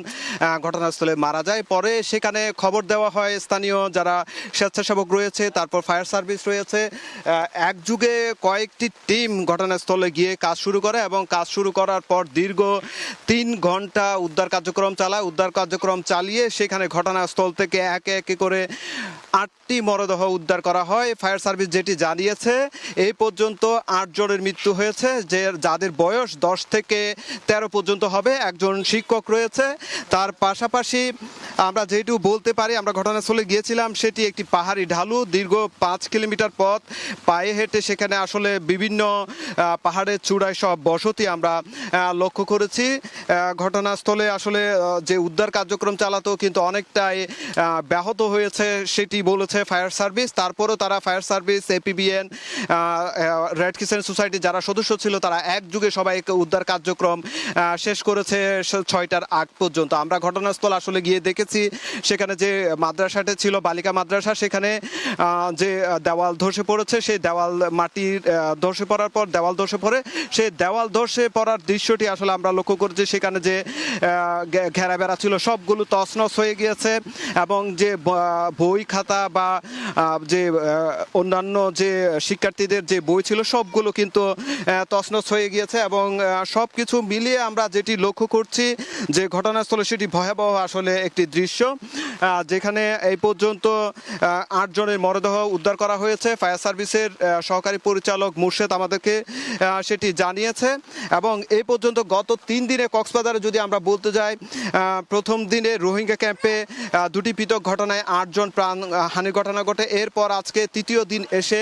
Speaker 5: ঘটনাস্থলে মারা যায়। পরে সেখানে খবর দেওয়া হয় স্থানীয় যারা স্বেচ্ছাসেবক রয়েছে, তারপর ফায়ার সার্ভিস রয়েছে। একযুগে কয়েকটি টিম ঘটনাস্থলে গিয়ে কাজ শুরু করে এবং কাজ শুরু করার পর দীর্ঘ 3 ঘন্টা উদ্ধার কার্যক্রম চালায়। উদ্ধার কার্যক্রম চালিয়ে সেখানে ঘটনাস্থল থেকে একে একে করে 8টি মরদেহ উদ্ধার করা হয়। ফায়ার সার্ভিস যেটি জানিয়েছে এই পর্যন্ত 8 জনের মৃত্যু হয়েছে, যাদের বয়স 10 থেকে 13 পর্যন্ত হবে। একজন শিক্ষক রয়েছে। তার পাশাপাশি আমরা যেটুকু বলতে পারি, আমরা ঘটনাস্থলে গিয়েছিলাম, সেটি একটি পাহাড়ি ঢালু। দীর্ঘ 5 কিলোমিটার পথ পায়ে হেঁটে সেখানে আসলে বিভিন্ন পাহাড়ের চূড়ায় সব বসতি আমরা লক্ষ্য করেছি। ঘটনাস্থলে আসলে যে উদ্ধার কার্যক্রম চালাতো কিন্তু অনেকটাই ব্যাহত হয়েছে সেটি বলেছে ফায়ার সার্ভিস। তারপরও তারা fire service, APBN, red crescent society যারা সদস্য ছিল তারা একযুগে সবাই উদ্ধার কার্যক্রম শেষ করেছে 6টার আগ পর্যন্ত। আমরা ঘটনাস্থল আসলে গিয়ে দেখেছি সেখানে যে মাদ্রাসাটা ছিল বালিকা মাদ্রাসা, সেখানে যে দেওয়াল ধসে পড়েছে, সেই দেওয়াল মাটির ধসে পড়ার পর দেওয়াল ধসে পড়ে, সেই দেওয়াল ধসে পড়ার দৃশ্যটি আসলে আমরা লক্ষ্য করেছি। সেখানে যে ঘেরা বেড়া ছিল সবগুলো তছনছ হয়ে গিয়েছে এবং যে বই খাতা বা যে অন্যান্য যে শিক্ষার্থীদের যে বই ছিল সবগুলো কিন্তু তছনছ হয়ে গিয়েছে এবং সব কিছু মিলিয়ে আমরা যেটি লক্ষ্য করছি যে ঘটনাস্থলে সেটি ভয়াবহ আসলে একটি দৃশ্য, যেখানে এই পর্যন্ত 8 জনের মরদেহ উদ্ধার করা হয়েছে। ফায়ার সার্ভিসের সহকারী পরিচালক মুর্শেদ আমাদেরকে সেটি জানিয়েছে এবং এই পর্যন্ত গত 3 দিনে কক্সবাজারে যদি আমরা বলতে যাই, প্রথম দিনে রোহিঙ্গা ক্যাম্পে 2টি পৃথক ঘটনায় 8 জন প্রাণহানির ঘটনা ঘটে। এরপর আজকে 3য় দিন এসে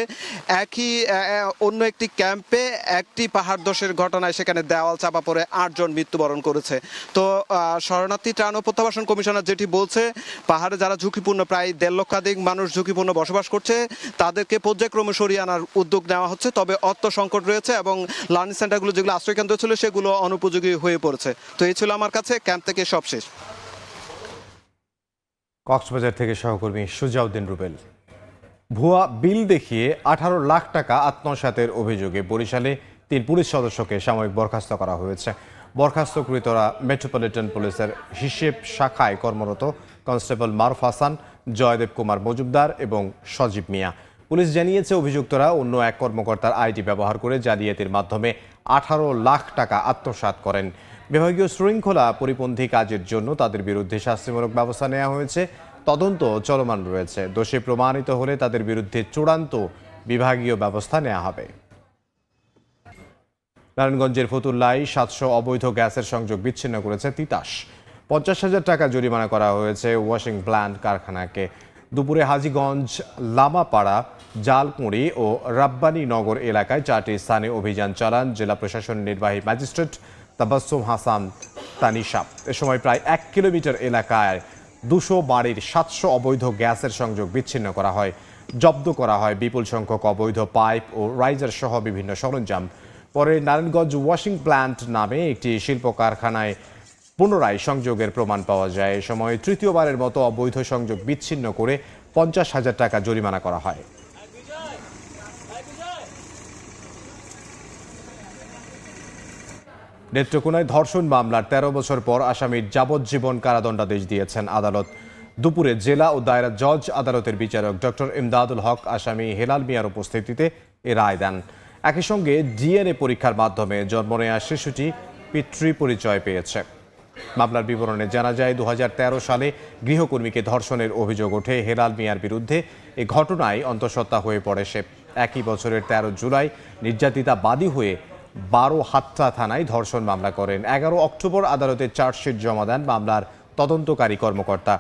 Speaker 5: অন্য একটি ক্যাম্পে একটি পাহাড় ধসের ঘটনায় সেখানে দেওয়াল চাপা পড়ে 8 জন মৃত্যুবরণ করেছে। তো শরণার্থী ত্রাণ ও প্রত্যাবাসন কমিশনার যেটি বলছে, পাহাড়ে যারা ঝুঁকিপূর্ণ, প্রায় 1.5 লক্ষাধিক মানুষ ঝুঁকিপূর্ণ বসবাস করছে, তাদেরকে পর্যায়ক্রমে সরিয়ে আনার উদ্যোগ নেওয়া হচ্ছে। তবে অর্থ সংকট রয়েছে এবং লার্নিং সেন্টারগুলো যেগুলো আশ্রয়কেন্দ্র ছিল সেগুলো অনুপযোগী হয়ে পড়েছে। তো এই ছিল আমার কাছে ক্যাম্প থেকে সব শেষ।
Speaker 1: কক্সবাজার থেকে সহকর্মী সুজাউদ্দিন রুবেল। ভুয়া বিল দেখিয়ে 18 লাখ টাকা আত্মসাতের অভিযোগে বরিশালে 3 পুলিশ সদস্যকে সাময়িক বরখাস্ত করা হয়েছে। বরখাস্তকৃতরা মেট্রোপলিটন পুলিশের হিসেব শাখায় কর্মরত কনস্টেবল মারুফ হাসান, জয়দেব কুমার মজুমদার এবং সজীব মিয়া। পুলিশ জানিয়েছে অভিযুক্তরা অন্য এক কর্মকর্তার আইডি ব্যবহার করে জালিয়াতির মাধ্যমে 18 লাখ টাকা আত্মসাৎ করেন। বিভাগীয় শৃঙ্খলা পরিপন্থী কাজের জন্য তাদের বিরুদ্ধে শাস্তিমূলক ব্যবস্থা নেওয়া হয়েছে। তদন্ত চলমান রয়েছে। দোষী প্রমাণিত হলে তাদের বিরুদ্ধে চূড়ান্ত বিভাগীয় ব্যবস্থা নেওয়া হবে। নারায়ণগঞ্জের ফতুল্লায় 700 অবৈধ গ্যাসের সংযোগ বিচ্ছিন্ন করেছে তিতাস। 50,000 টাকা জরিমানা করা হয়েছে ওয়াশিং প্ল্যান্ট কারখানাকে। দুপুরে হাজীগঞ্জ, লামাপাড়া, জালকুড়ি ও রাব্বানী নগর এলাকায় 4টি স্থানে অভিযান চালান জেলা প্রশাসন নির্বাহী ম্যাজিস্ট্রেট তাবাসসুম হাসান তানিশা। এ সময় প্রায় 1 কিলোমিটার এলাকায় 200 বাড়ির 700 অবৈধ গ্যাসের সংযোগ বিচ্ছিন্ন করা হয়। জব্দ করা হয় বিপুল সংখ্যক অবৈধ পাইপ ও রাইজার সহ বিভিন্ন সরঞ্জাম। পরে নারায়ণগঞ্জ ওয়াশিং প্ল্যান্ট নামে একটি শিল্প কারখানায় পুনরায় সংযোগের প্রমাণ পাওয়া যায়। এ সময় তৃতীয়বারের মতো অবৈধ সংযোগ বিচ্ছিন্ন করে 50,000 টাকা জরিমানা করা হয়। নেত্রকোনায় ধর্ষণ মামলার 13 বছর পর আসামির যাবজ্জীবন কারাদণ্ডাদেশ দিয়েছেন আদালত। দুপুরে জেলা ও দায়রা জজ আদালতের বিচারক ডক্টর ইমদাদুল হক আসামি হেলাল মিয়ার উপস্থিতিতে এ রায় দেন। একই সঙ্গে ডিএনএ পরীক্ষার মাধ্যমে জন্ম নেওয়া শিশুটি পিতৃ পরিচয় পেয়েছে। মামলার বিবরণে জানা যায় 2013 সালে গৃহকর্মীকে ধর্ষণের অভিযোগ ওঠে হেলাল মিয়ার বিরুদ্ধে। এই ঘটনায় অন্তঃসত্ত্বা হয়ে পড়ে সে। একই বছরের 13 জুলাই নির্যাতিতা বাদী হয়ে 12 হাত্রা থানায় ধর্ষণ মামলা করেন। 11 অক্টোবর আদালতে চার্জশিট জমা দেন মামলার তদন্তকারী কর্মকর্তা।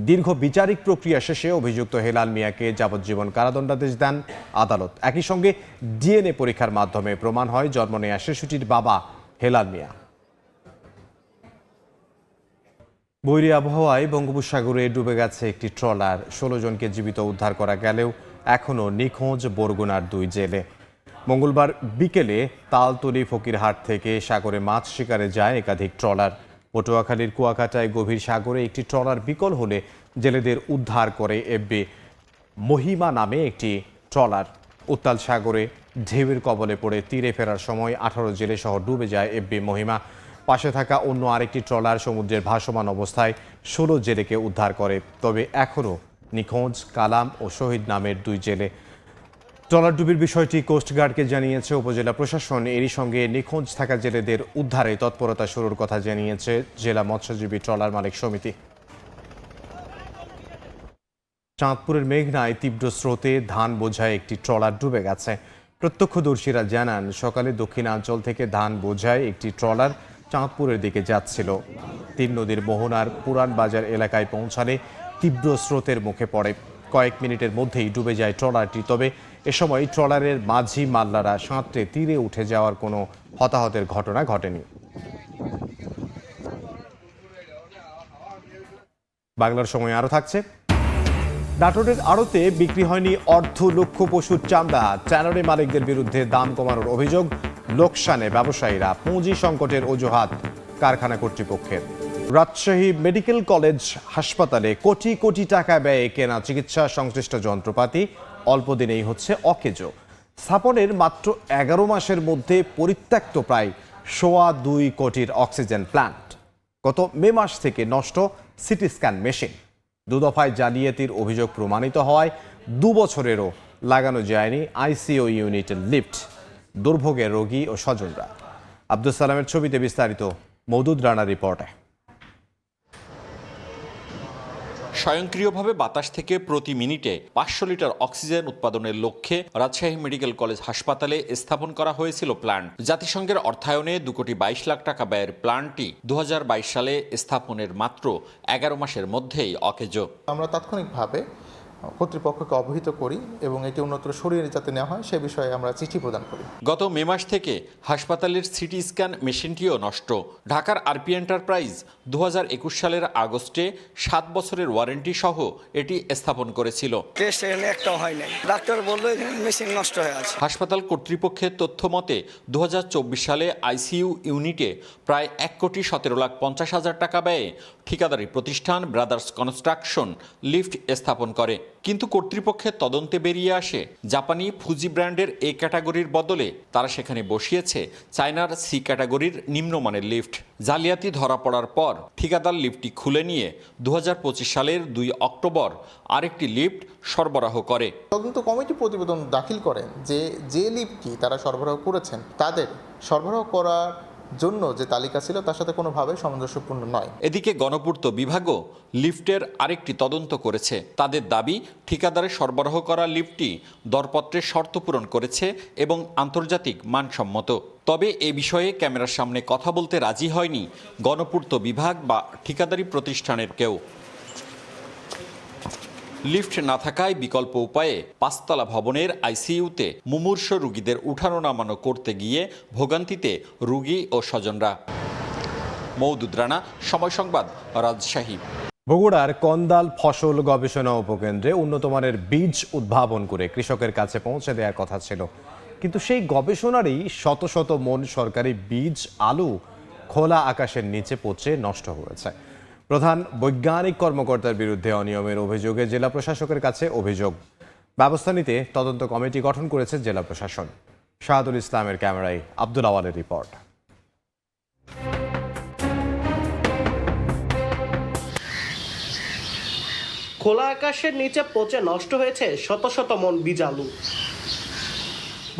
Speaker 1: দীর্ঘ বিচারিক প্রক্রিয়া শেষে অভিযুক্ত হেলাল মিয়াকে যাবজ্জীবন কারাদণ্ডাদেশ দেন আদালত। একই সঙ্গে ডিএনএ পরীক্ষার মাধ্যমে প্রমাণ হয় জন্ম নেওয়া শিশুটির বাবা হেলাল মিয়া। বৈরী আবহাওয়ায় বঙ্গোপসাগরে ডুবে গেছে একটি ট্রলার। 16 জনকে জীবিত উদ্ধার করা গেলেও এখনও নিখোঁজ বরগুনার 2 জেলে। মঙ্গলবার বিকেলে তালতলী ফকিরহাট থেকে সাগরে মাছ শিকারে যায় একাধিক ট্রলার। পটুয়াখালীর কুয়াকাটায় গভীর সাগরে একটি ট্রলার বিকল হলে জেলেদের উদ্ধার করে এফবি মহিমা নামে একটি ট্রলার। উত্তাল সাগরে ঢেউয়ের কবলে পড়ে তীরে ফেরার সময় 18 জেলে সহ ডুবে যায় এফবি মহিমা। পাশে থাকা অন্য আরেকটি ট্রলার সমুদ্রের ভাসমান অবস্থায় 16 জেলেকে উদ্ধার করে। তবে এখনও নিখোঁজ কালাম ও শহীদ নামের 2 জেলে। ট্রলার ডুবির বিষয়টি কোস্টগার্ডকে জানিয়েছে উপজেলা প্রশাসন। এরই সঙ্গে নিখোঁজ থাকা জেলেদের উদ্ধারে তৎপরতা শুরুর কথা জানিয়েছে জেলা মৎস্যজীবী ট্রলার মালিক সমিতি। চাঁদপুরের মেঘনায় তীব্র স্রোতে ধান বোঝায় একটি ট্রলার ডুবে গেছে। প্রত্যক্ষদর্শীরা জানান সকালে দক্ষিণাঞ্চল থেকে ধান বোঝায় একটি ট্রলার চাঁদপুরের দিকে যাচ্ছিল। 3 নদীর মোহনার পুরান বাজার এলাকায় পৌঁছালে তীব্র স্রোতের মুখে পড়ে। কয়েক মিনিটের মধ্যেই ডুবে যায় ট্রলারটি। তবে এ সময় ট্রলারের মাঝি মাল্লারা সাঁতরে তীরে উঠে যাওয়ার কোনো হতাহতের ঘটনা ঘটেনি। বাংলার সময় আরও থাকছে। নাটোরের আড়তে বিক্রি হয়নি অর্ধলক্ষ পশুর চামড়া। ট্যানারি মালিকদের বিরুদ্ধে দাম কমানোর অভিযোগ। লোকসানে ব্যবসায়ীরা। পুঁজি সংকটের অজুহাত কারখানা কর্তৃপক্ষের। রাজশাহী মেডিকেল কলেজ হাসপাতালে কোটি কোটি টাকা ব্যয়ে কেনা চিকিৎসা সংশ্লিষ্ট যন্ত্রপাতি অল্প দিনেই হচ্ছে অকেজো। স্থাপনের মাত্র 11 মাসের মধ্যে পরিত্যক্ত প্রায় 2.25 কোটির অক্সিজেন প্ল্যান্ট। গত মে মাস থেকে নষ্ট সিটি স্ক্যান মেশিন। 2 দফায় জালিয়াতির অভিযোগ প্রমাণিত হওয়ায় 2 বছরেরও লাগানো যায়নি আইসিইউ ইউনিটের লিফট। দুর্ভোগের রোগী ও স্বজনরা। আব্দুল সালামের ছবিতে বিস্তারিত মওদুদ রানার রিপোর্টে।
Speaker 9: স্বয়ংক্রিয়ভাবে বাতাস থেকে প্রতি মিনিটে 500 লিটার অক্সিজেন উৎপাদনের লক্ষ্যে রাজশাহী মেডিকেল কলেজ হাসপাতালে স্থাপন করা হয়েছিল প্ল্যান্ট। জাতিসংঘের অর্থায়নে 2 কোটি 22 লাখ টাকা ব্যয়ের প্ল্যান্টটি 2022 সালে স্থাপনের মাত্র 11 মাসের মধ্যেই অকেজো।
Speaker 10: আমরা তাৎক্ষণিকভাবে কর্তৃপক্ষকে অবহিত করি এবং এটি অন্যত্র সরিয়ে যাতে নেওয়া হয় সে বিষয়ে আমরা চিঠি প্রদান করি।
Speaker 9: গত মে মাস থেকে হাসপাতালের সিটি স্ক্যান মেশিনটিও নষ্ট। ঢাকার আরপি এন্টারপ্রাইজ 2021 সালের আগস্টে 7 বছরের ওয়ারেন্টি সহ এটি স্থাপন করেছিল।
Speaker 11: একটাও হয় নাই, ডাক্তার বলল এখানে মেশিন নষ্ট হয়ে আছে।
Speaker 9: হাসপাতাল কর্তৃপক্ষের তথ্য মতে 2024 সালে আইসিইউ ইউনিটে প্রায় 1,17,50,000 টাকা ব্যয়ে ঠিকাদারি প্রতিষ্ঠান ব্রাদার্স কনস্ট্রাকশন লিফট স্থাপন করে। কিন্তু কর্তৃপক্ষের তদন্তে বেরিয়ে আসে জাপানি ফুজি ব্র্যান্ডের এ ক্যাটাগরির বদলে তারা সেখানে বসিয়েছে চায়নার সি ক্যাটাগরির নিম্নমানের লিফট। জালিয়াতি ধরা পড়ার পর ঠিকাদার লিফটটি খুলে নিয়ে 2025 সালের 2 অক্টোবর আরেকটি লিফট সরবরাহ করে।
Speaker 10: তদন্ত কমিটি প্রতিবেদন দাখিল করেন যে লিফটটি তারা সরবরাহ করেছেন তাদের সরবরাহ করা জন্য যে তালিকা ছিল তার সাথে কোনোভাবে সামঞ্জস্যপূর্ণ নয়।
Speaker 9: এদিকে গণপূর্ত বিভাগও লিফটের আরেকটি তদন্ত করেছে। তাদের দাবি, ঠিকাদারের সরবরাহ করা লিফটটি দরপত্রের শর্ত পূরণ করেছে এবং আন্তর্জাতিক মানসম্মত। তবে এ বিষয়ে ক্যামেরার সামনে কথা বলতে রাজি হয়নি গণপূর্ত বিভাগ বা ঠিকাদারি প্রতিষ্ঠানের কেউ। লিফট না থাকায় বিকল্প উপায়ে ৫তলা ভবনের আইসিইউতে মুমূর্ষ রোগীদের উঠানো নামানো করতে গিয়ে ভোগান্তিতে রোগী ও স্বজনরা। মওদুদ রানা, সময় সংবাদ, রাজশাহী।
Speaker 1: বগুড়ার কন্দাল ফসল গবেষণা উপকেন্দ্রে উন্নতমানের বীজ উদ্ভাবন করে কৃষকের কাছে পৌঁছে দেওয়ার কথা ছিল, কিন্তু সেই গবেষণারই শত শত মন সরকারি বীজ আলু খোলা আকাশের নিচে পচে নষ্ট হয়েছে। প্রধান বৈজ্ঞানিক কর্মকর্তার বিরুদ্ধে অনিয়মের অভিযোগে জেলা প্রশাসকের কাছে অভিযোগ। ব্যবস্থা নিতে তদন্ত কমিটি গঠন করেছে জেলা প্রশাসন। শাহাদুল ইসলামের ক্যামেরায় আব্দুল আওয়ালের রিপোর্ট।
Speaker 12: খোলা আকাশের নিচে পচে নষ্ট হয়েছে শত শত মন বীজ আলু।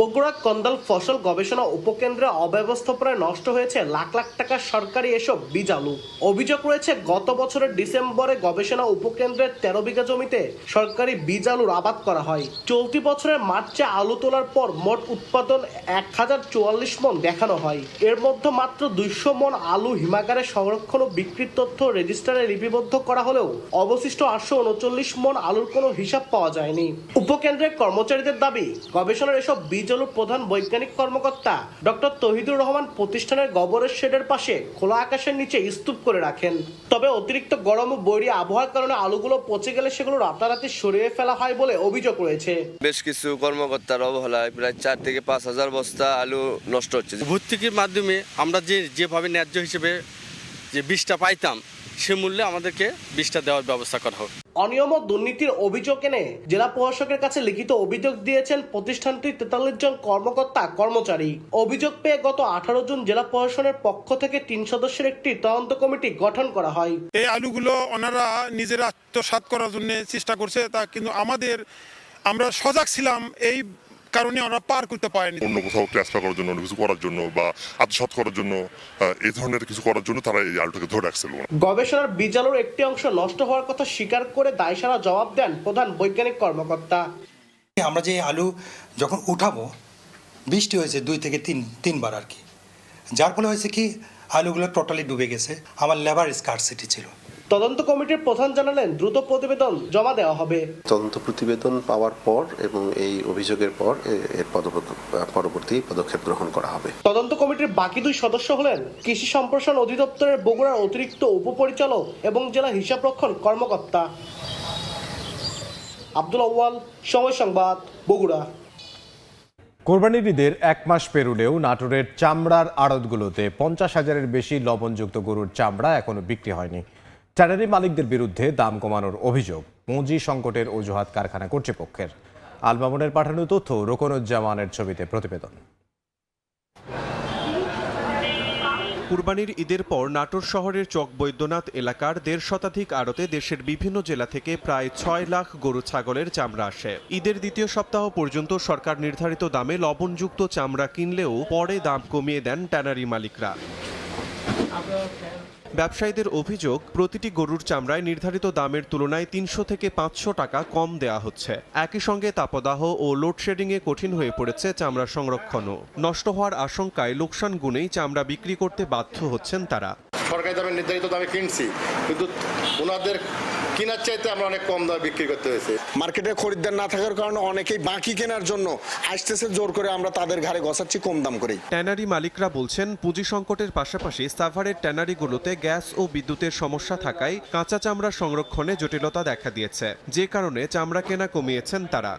Speaker 12: বগুড়া কন্দাল ফসল গবেষণা উপকেন্দ্রে অব্যবস্থাপনায় নষ্ট হয়েছে লাখ লাখ টাকার সরকারি এসব বীজ আলু। অভিযোগ রয়েছে, গত বছরের ডিসেম্বরে গবেষণা উপকেন্দ্রের ১৩ বিঘা জমিতে সরকারি বীজ আলুর আবাদ করা হয়। চলতি বছরের মার্চে আলু তোলার পর মোট উৎপাদন ১০৪৪ মন দেখানো হয়। এর মধ্যে মাত্র ২০০ মন আলু হিমাগারে সংরক্ষণ ও বিক্রির তথ্য রেজিস্টারে লিপিবদ্ধ করা হলেও অবশিষ্ট ৮৩৯ মন আলুর কোনো হিসাব পাওয়া যায়নি। উপকেন্দ্রের কর্মচারীদের দাবি, গবেষণার এসব বীজ আলুর প্রধান বৈজ্ঞানিক কর্মকর্তা ডক্টর তহিদুর রহমান প্রতিষ্ঠানের গোবরের শেডের পাশে খোলা আকাশের নিচে স্তূপ করে রাখেন। তবে অতিরিক্ত গরম ও বৈরী আবহাওয়ার কারণে আলুগুলো পচে গেলে সেগুলো রাতারাতি সরিয়ে ফেলা হয় বলে অভিযোগ রয়েছে।
Speaker 13: বেশ কিছু কর্মকর্তার অবহেলায় প্রায় ৪ থেকে ৫,০০০ বস্তা আলু নষ্ট হচ্ছে।
Speaker 14: ভর্তুকির মাধ্যমে আমরা যেভাবে ন্যায্য হিসেবে যে বীজটা পাইতাম সে মূল্যে আমাদেরকে বীজটা দেওয়ার ব্যবস্থা করা হোক।
Speaker 12: অনিয়ম ও দুর্নীতির অভিযোগ এনে জেলা প্রশাসকের কাছে লিখিত অভিযোগ দিয়েছেন প্রতিষ্ঠানটির ৪৩ জন কর্মকর্তা কর্মচারী। অভিযোগ পেয়ে গত ১৮ জুন জেলা প্রশাসনের পক্ষ থেকে ৩ সদস্যের একটি তদন্ত কমিটি গঠন করা হয়।
Speaker 15: এই আলুগুলো ওনারা নিজেরা আত্মসাৎ করার জন্য চেষ্টা করছে, তা কিন্তু আমরা সজাগ ছিলাম এই কারণে ওরা পার করতে পারেনি।
Speaker 17: অন্য কোথাও ট্রান্সফার করার জন্য, কিছু করার জন্য বা আত্মসাৎ করার জন্য, এই ধরনের কিছু করার জন্য তারা এই আলুটাকে ধরে রাখছিল।
Speaker 12: গবেষণার বীজ আলুর একটি অংশ নষ্ট হওয়ার কথা স্বীকার করে দায়সারা জবাব দেন প্রধান বৈজ্ঞানিক কর্মকর্তা।
Speaker 18: আমরা যে আলু যখন উঠাবো, বৃষ্টি হয়েছে ২ থেকে ৩বার আর কি, যার ফলে হয়েছে কি আলুগুলো টোটালি ডুবে গেছে। আমার লেবার স্কারসিটি ছিল।
Speaker 12: তদন্ত কমিটির প্রধান জানালেন, দ্রুত প্রতিবেদন জমা দেওয়া হবে।
Speaker 19: তদন্ত প্রতিবেদন পাওয়ার পর এবং এই অভিযোগের পর এর পরবর্তী পদক্ষেপ গ্রহণ করা হবে।
Speaker 12: তদন্ত কমিটির বাকি ২ সদস্য হলেন কৃষি সম্প্রসারণ অধিদপ্তরের বগুড়ার অতিরিক্ত উপপরিচালক এবং জেলা হিসাবরক্ষণ কর্মকর্তা। আব্দুল আউয়াল, সময় সংবাদ, বগুড়া।
Speaker 1: কোরবানির ঈদের ১ মাস পেরুলেও নাটোরের চামড়ার আড়তগুলোতে ৫০,০০০-এর বেশি লবণযুক্ত গরুর চামড়া এখনো বিক্রি হয়নি। ট্যানারি মালিকদের বিরুদ্ধে দাম কমানোর অভিযোগ, পুঁজি সংকটের অজুহাত কারখানা কর্তৃপক্ষের। আল মামুনের পাঠানো তথ্য, রোকনুজ্জামানের ছবিতে প্রতিবেদন।
Speaker 22: কুরবানির ঈদের পর নাটোর শহরের চক বৈদ্যনাথ এলাকার ১৫০ শতাধিক আড়তে দেশের বিভিন্ন জেলা থেকে প্রায় ৬ লাখ গরু ছাগলের চামড়া আসে। ঈদের দ্বিতীয় সপ্তাহ পর্যন্ত সরকার নির্ধারিত দামে লবণযুক্ত চামড়া কিনলেও পরে দাম কমিয়ে দেন ট্যানারি মালিকরা। ব্যবসায়ীদের অভিযোগ, প্রতিটি গরুর চামড়ায় নির্ধারিত দামের তুলনায় ৩০০ থেকে ৫০০ টাকা কম দেয়া হচ্ছে। একই সঙ্গে তাপদাহ ও লোডশেডিংয়ে কঠিন হয়ে পড়েছে চামড়া সংরক্ষণও। নষ্ট হওয়ার আশঙ্কায় লোকসান গুণেই চামড়া বিক্রি করতে বাধ্য হচ্ছেন তারা।
Speaker 23: সরকারি দামে নির্ধারিত দামে কিনছি, কিন্তু ওনাদের কেনার চাইতে আমরা অনেক কম দামে বিক্রি করতে হয়েছে।
Speaker 24: মার্কেটে খরিদ্দার না থাকার কারণে অনেকেই বাকি কেনার জন্য আসতেছে, জোর করে আমরা তাদের ঘাড়ে গসাচ্ছি কম দাম করেই।
Speaker 22: ট্যানারি মালিকরা বলছেন, পুঁজি সংকটের পাশাপাশি সাভারের ট্যানারিগুলোতে গ্যাস ও বিদ্যুতের সমস্যা থাকায় কাঁচা চামড়া সংরক্ষণে জটিলতা দেখা দিয়েছে, যে কারণে চামড়া কেনা কমিয়েছেন তারা।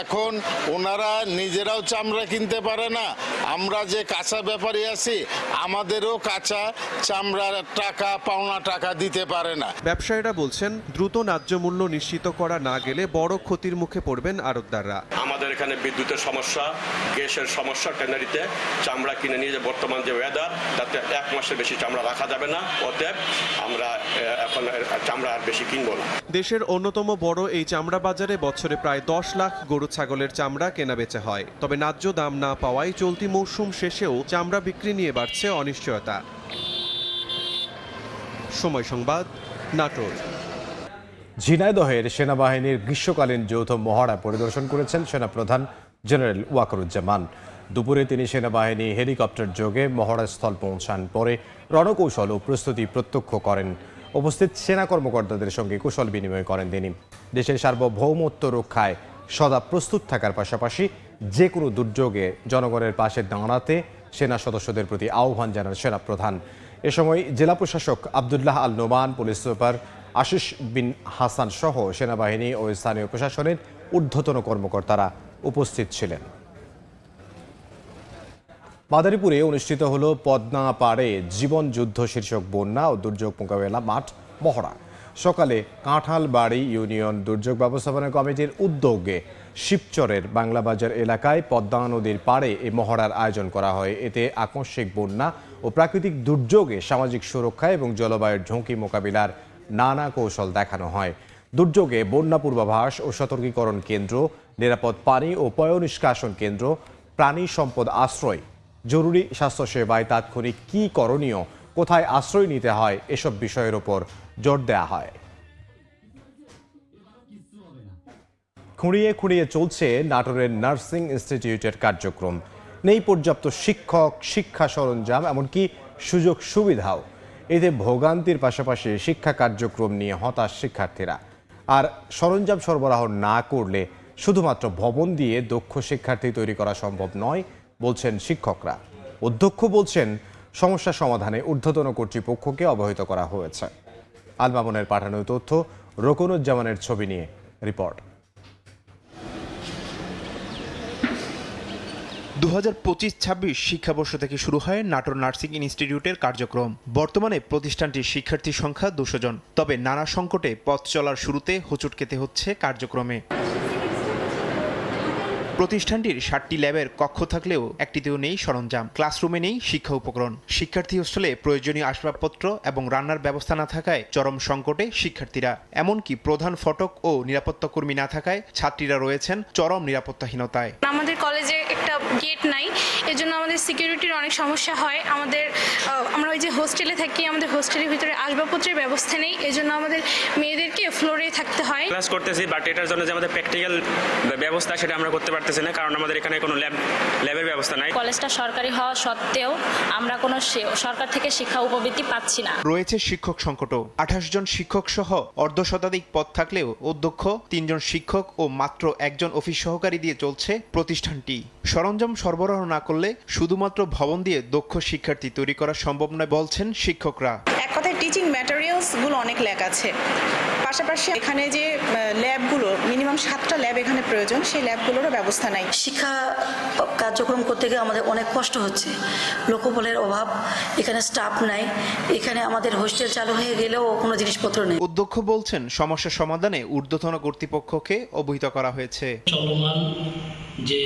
Speaker 23: এখন ওনারা নিজেরাও চামড়া কিনতে পারে না, আমরা যে কাঁচা ব্যাপারী আছি আমাদেরও কাঁচা চামড়ার টাকা পাওনা টাকা দিতে পারে না।
Speaker 22: ব্যবসায়ীরা বলছেন, দ্রুত ন্যায্য মূল্য নিশ্চিত করা না গেলে বড় ক্ষতির মুখে পড়বেন আড়তদাররা।
Speaker 31: আমাদের
Speaker 14: এখানে বিদ্যুতের সমস্যা, গ্যাসের সমস্যা, ট্যানারিতে চামড়া কিনে নিয়ে যে বর্তমান যে ওয়েদার, তাতে 1 মাসের বেশি চামড়া রাখা যাবে না। অতএব আমরা এখন চামড়া আর বেশি কিনবো না।
Speaker 22: দেশের অন্যতম বড় এই চামড়া বাজারে বছরে প্রায় 10 লাখ গরু ছাগলের চামড়া কেনাবেচা হয়। তবে ন্যায্য দাম না পাওয়ায় চলতি মৌসুম শেষেও চামড়া বিক্রি নিয়ে বাড়ছে অনিশ্চয়তা। সময় সংবাদ, নাটোর।
Speaker 1: ঝিনাইদহের সেনাবাহিনীর গ্রীষ্মকালীন যৌথ মহড়া পরিদর্শন করেছেন সেনাপ্রধান জেনারেল ওয়াকারুজ্জামান। দুপুরে তিনি সেনাবাহিনী হেলিকপ্টার যোগে মহড়াস্থল পৌঁছান। পরে রণকৌশল ও প্রস্তুতি প্রত্যক্ষ করেন। উপস্থিত সেনা কর্মকর্তাদের সঙ্গে কুশল বিনিময় করেন তিনি। দেশের সার্বভৌমত্ব রক্ষায় সদা প্রস্তুত থাকার পাশাপাশি যে কোনো দুর্যোগে জনগণের পাশে দাঁড়াতে সেনা সদস্যদের প্রতি আহ্বান জানান সেনাপ্রধান। এ সময় জেলা প্রশাসক আবদুল্লাহ আল নোমান, পুলিশ সুপার আশিস বিন হাসান সহ সেনাবাহিনী ও স্থানীয় প্রশাসনের ঊর্ধ্বতন কর্মকর্তারা উপস্থিত ছিলেন। মাদারীপুরে অনুষ্ঠিত হল পদ্মা পাড়ে জীবন যুদ্ধ শীর্ষক বন্যা ও দুর্যোগ মোকাবেলা মাঠ মহড়া। সকালে কাঁঠালবাড়ি ইউনিয়ন দুর্যোগ ব্যবস্থাপনা কমিটির উদ্যোগে শিবচরের বাংলাবাজার এলাকায় পদ্মা নদীর পাড়ে এই মহড়ার আয়োজন করা হয়। এতে আকস্মিক বন্যা ও প্রাকৃতিক দুর্যোগে সামাজিক সুরক্ষা এবং জলবায়ুর ঝুঁকি মোকাবিলার নানা কৌশল দেখানো হয়। দুর্যোগে বন্যা পূর্বাভাস ও সতর্কীকরণ কেন্দ্র, নিরাপদ পানি ও পয়ঃনিষ্কাশন কেন্দ্র, প্রাণী সম্পদ আশ্রয়, জরুরি স্বাস্থ্যসেবায় তাৎক্ষণিক কী করণীয়, কোথায় আশ্রয় নিতে হয়, এসব বিষয়ের ওপর জোর দেওয়া হয়। খুঁড়িয়ে খুঁড়িয়ে চলছে নাটোরের নার্সিং ইনস্টিটিউটের কার্যক্রম। নেই পর্যাপ্ত শিক্ষক, শিক্ষা সরঞ্জাম, এমনকি সুযোগ সুবিধাও। এতে ভোগান্তির পাশাপাশি শিক্ষা কার্যক্রম নিয়ে হতাশ শিক্ষার্থীরা। আর সরঞ্জাম সরবরাহ না করলে শুধুমাত্র ভবন দিয়ে দক্ষ শিক্ষার্থী তৈরি করা সম্ভব নয় বলছেন শিক্ষকরা। অধ্যক্ষ বলছেন সমস্যা সমাধানে ঊর্ধ্বতন কর্তৃপক্ষকে অবহিত করা হয়েছে। আল মামুনের পাঠানো তথ্য, রোকনুজ্জামানের ছবি নিয়ে রিপোর্ট।
Speaker 2: 2025-26 শিক্ষাবর্ষ থেকে শুরু হয় নাটোর নার্সিং ইনস্টিটিউটের কার্যক্রম। বর্তমানে প্রতিষ্ঠানটির শিক্ষার্থীর সংখ্যা 200 জন। তবে নানা সংকটে পথ চলার শুরুতে হোঁচট খেতে হচ্ছে কার্যক্রমে। প্রতিষ্ঠানটির 7টি ল্যাবের কক্ষ থাকলেও একটিতেও নেই সরঞ্জাম, ক্লাসরুমে নেই শিক্ষা উপকরণ। শিক্ষার্থী হোস্টেলে প্রয়োজনীয় আসবাবপত্র এবং রান্নার ব্যবস্থা না থাকায় চরম সংকটে শিক্ষার্থীরা। এমনকি প্রধান ফটক ও নিরাপত্তা কর্মী না থাকায় ছাত্রীরা রয়েছেন চরম নিরাপত্তাহীনতায়।
Speaker 4: আমাদের কলেজে একটা গেট নাই, এজন্য আমাদের সিকিউরিটির অনেক সমস্যা হয়। আমরা ওই যে হোস্টেলে থাকি, আমাদের হোস্টেলের ভিতরে আসবাবপত্রের ব্যবস্থা নেই, এজন্য আমাদের মেয়েদেরকে ফ্লোরে থাকতে হয়।
Speaker 6: ক্লাস করতেছি, বাট এটার জন্য যে আমাদের প্র্যাকটিক্যাল ব্যবস্থা সেটা আমরা করতে পারতেছি না, কারণ আমাদের এখানে কোনো ল্যাবের ব্যবস্থা নাই।
Speaker 4: কলেজটা সরকারি হওয়া সত্ত্বেও আমরা কোনো সরকার থেকে শিক্ষা উপবৃত্তি পাচ্ছি না।
Speaker 2: রয়েছে শিক্ষক সংকটও। 28 জন শিক্ষক সহ অর্ধশতাধিক পদ থাকলেও অধ্যক্ষ, 3 জন শিক্ষক ও মাত্র 1 জন অফিস সহকারী দিয়ে চলছে প্রতিষ্ঠানটি। সরঞ্জাম সরবরাহ না করলে শুধুমাত্র ভবন দিয়ে দক্ষ শিক্ষার্থী তৈরি করা সম্ভব নয় বলছেন শিক্ষকরা।
Speaker 4: এক কথায় টিচিং ম্যাটেরিয়ালসগুলো অনেক ল্যাক আছে। পাশাপাশি এখানে যে ল্যাবগুলো, মিনিমাম 7টা ল্যাব এখানে প্রয়োজন, সেই ল্যাবগুলোরও ব্যবস্থা নাই।
Speaker 7: শিক্ষা কার্যক্রম করতে গিয়ে আমাদের অনেক কষ্ট হচ্ছে। লোকবলের অভাব, এখানে স্টাফ নাই, এখানে আমাদের হোস্টেল চালু হয়ে গেলেও কোনো জিনিসপত্র নেই।
Speaker 2: অধ্যক্ষ বলছেন সমস্যা সমাধানে ঊর্ধ্বতন কর্তৃপক্ষকে অবহিত করা হয়েছে।
Speaker 8: চলমান যে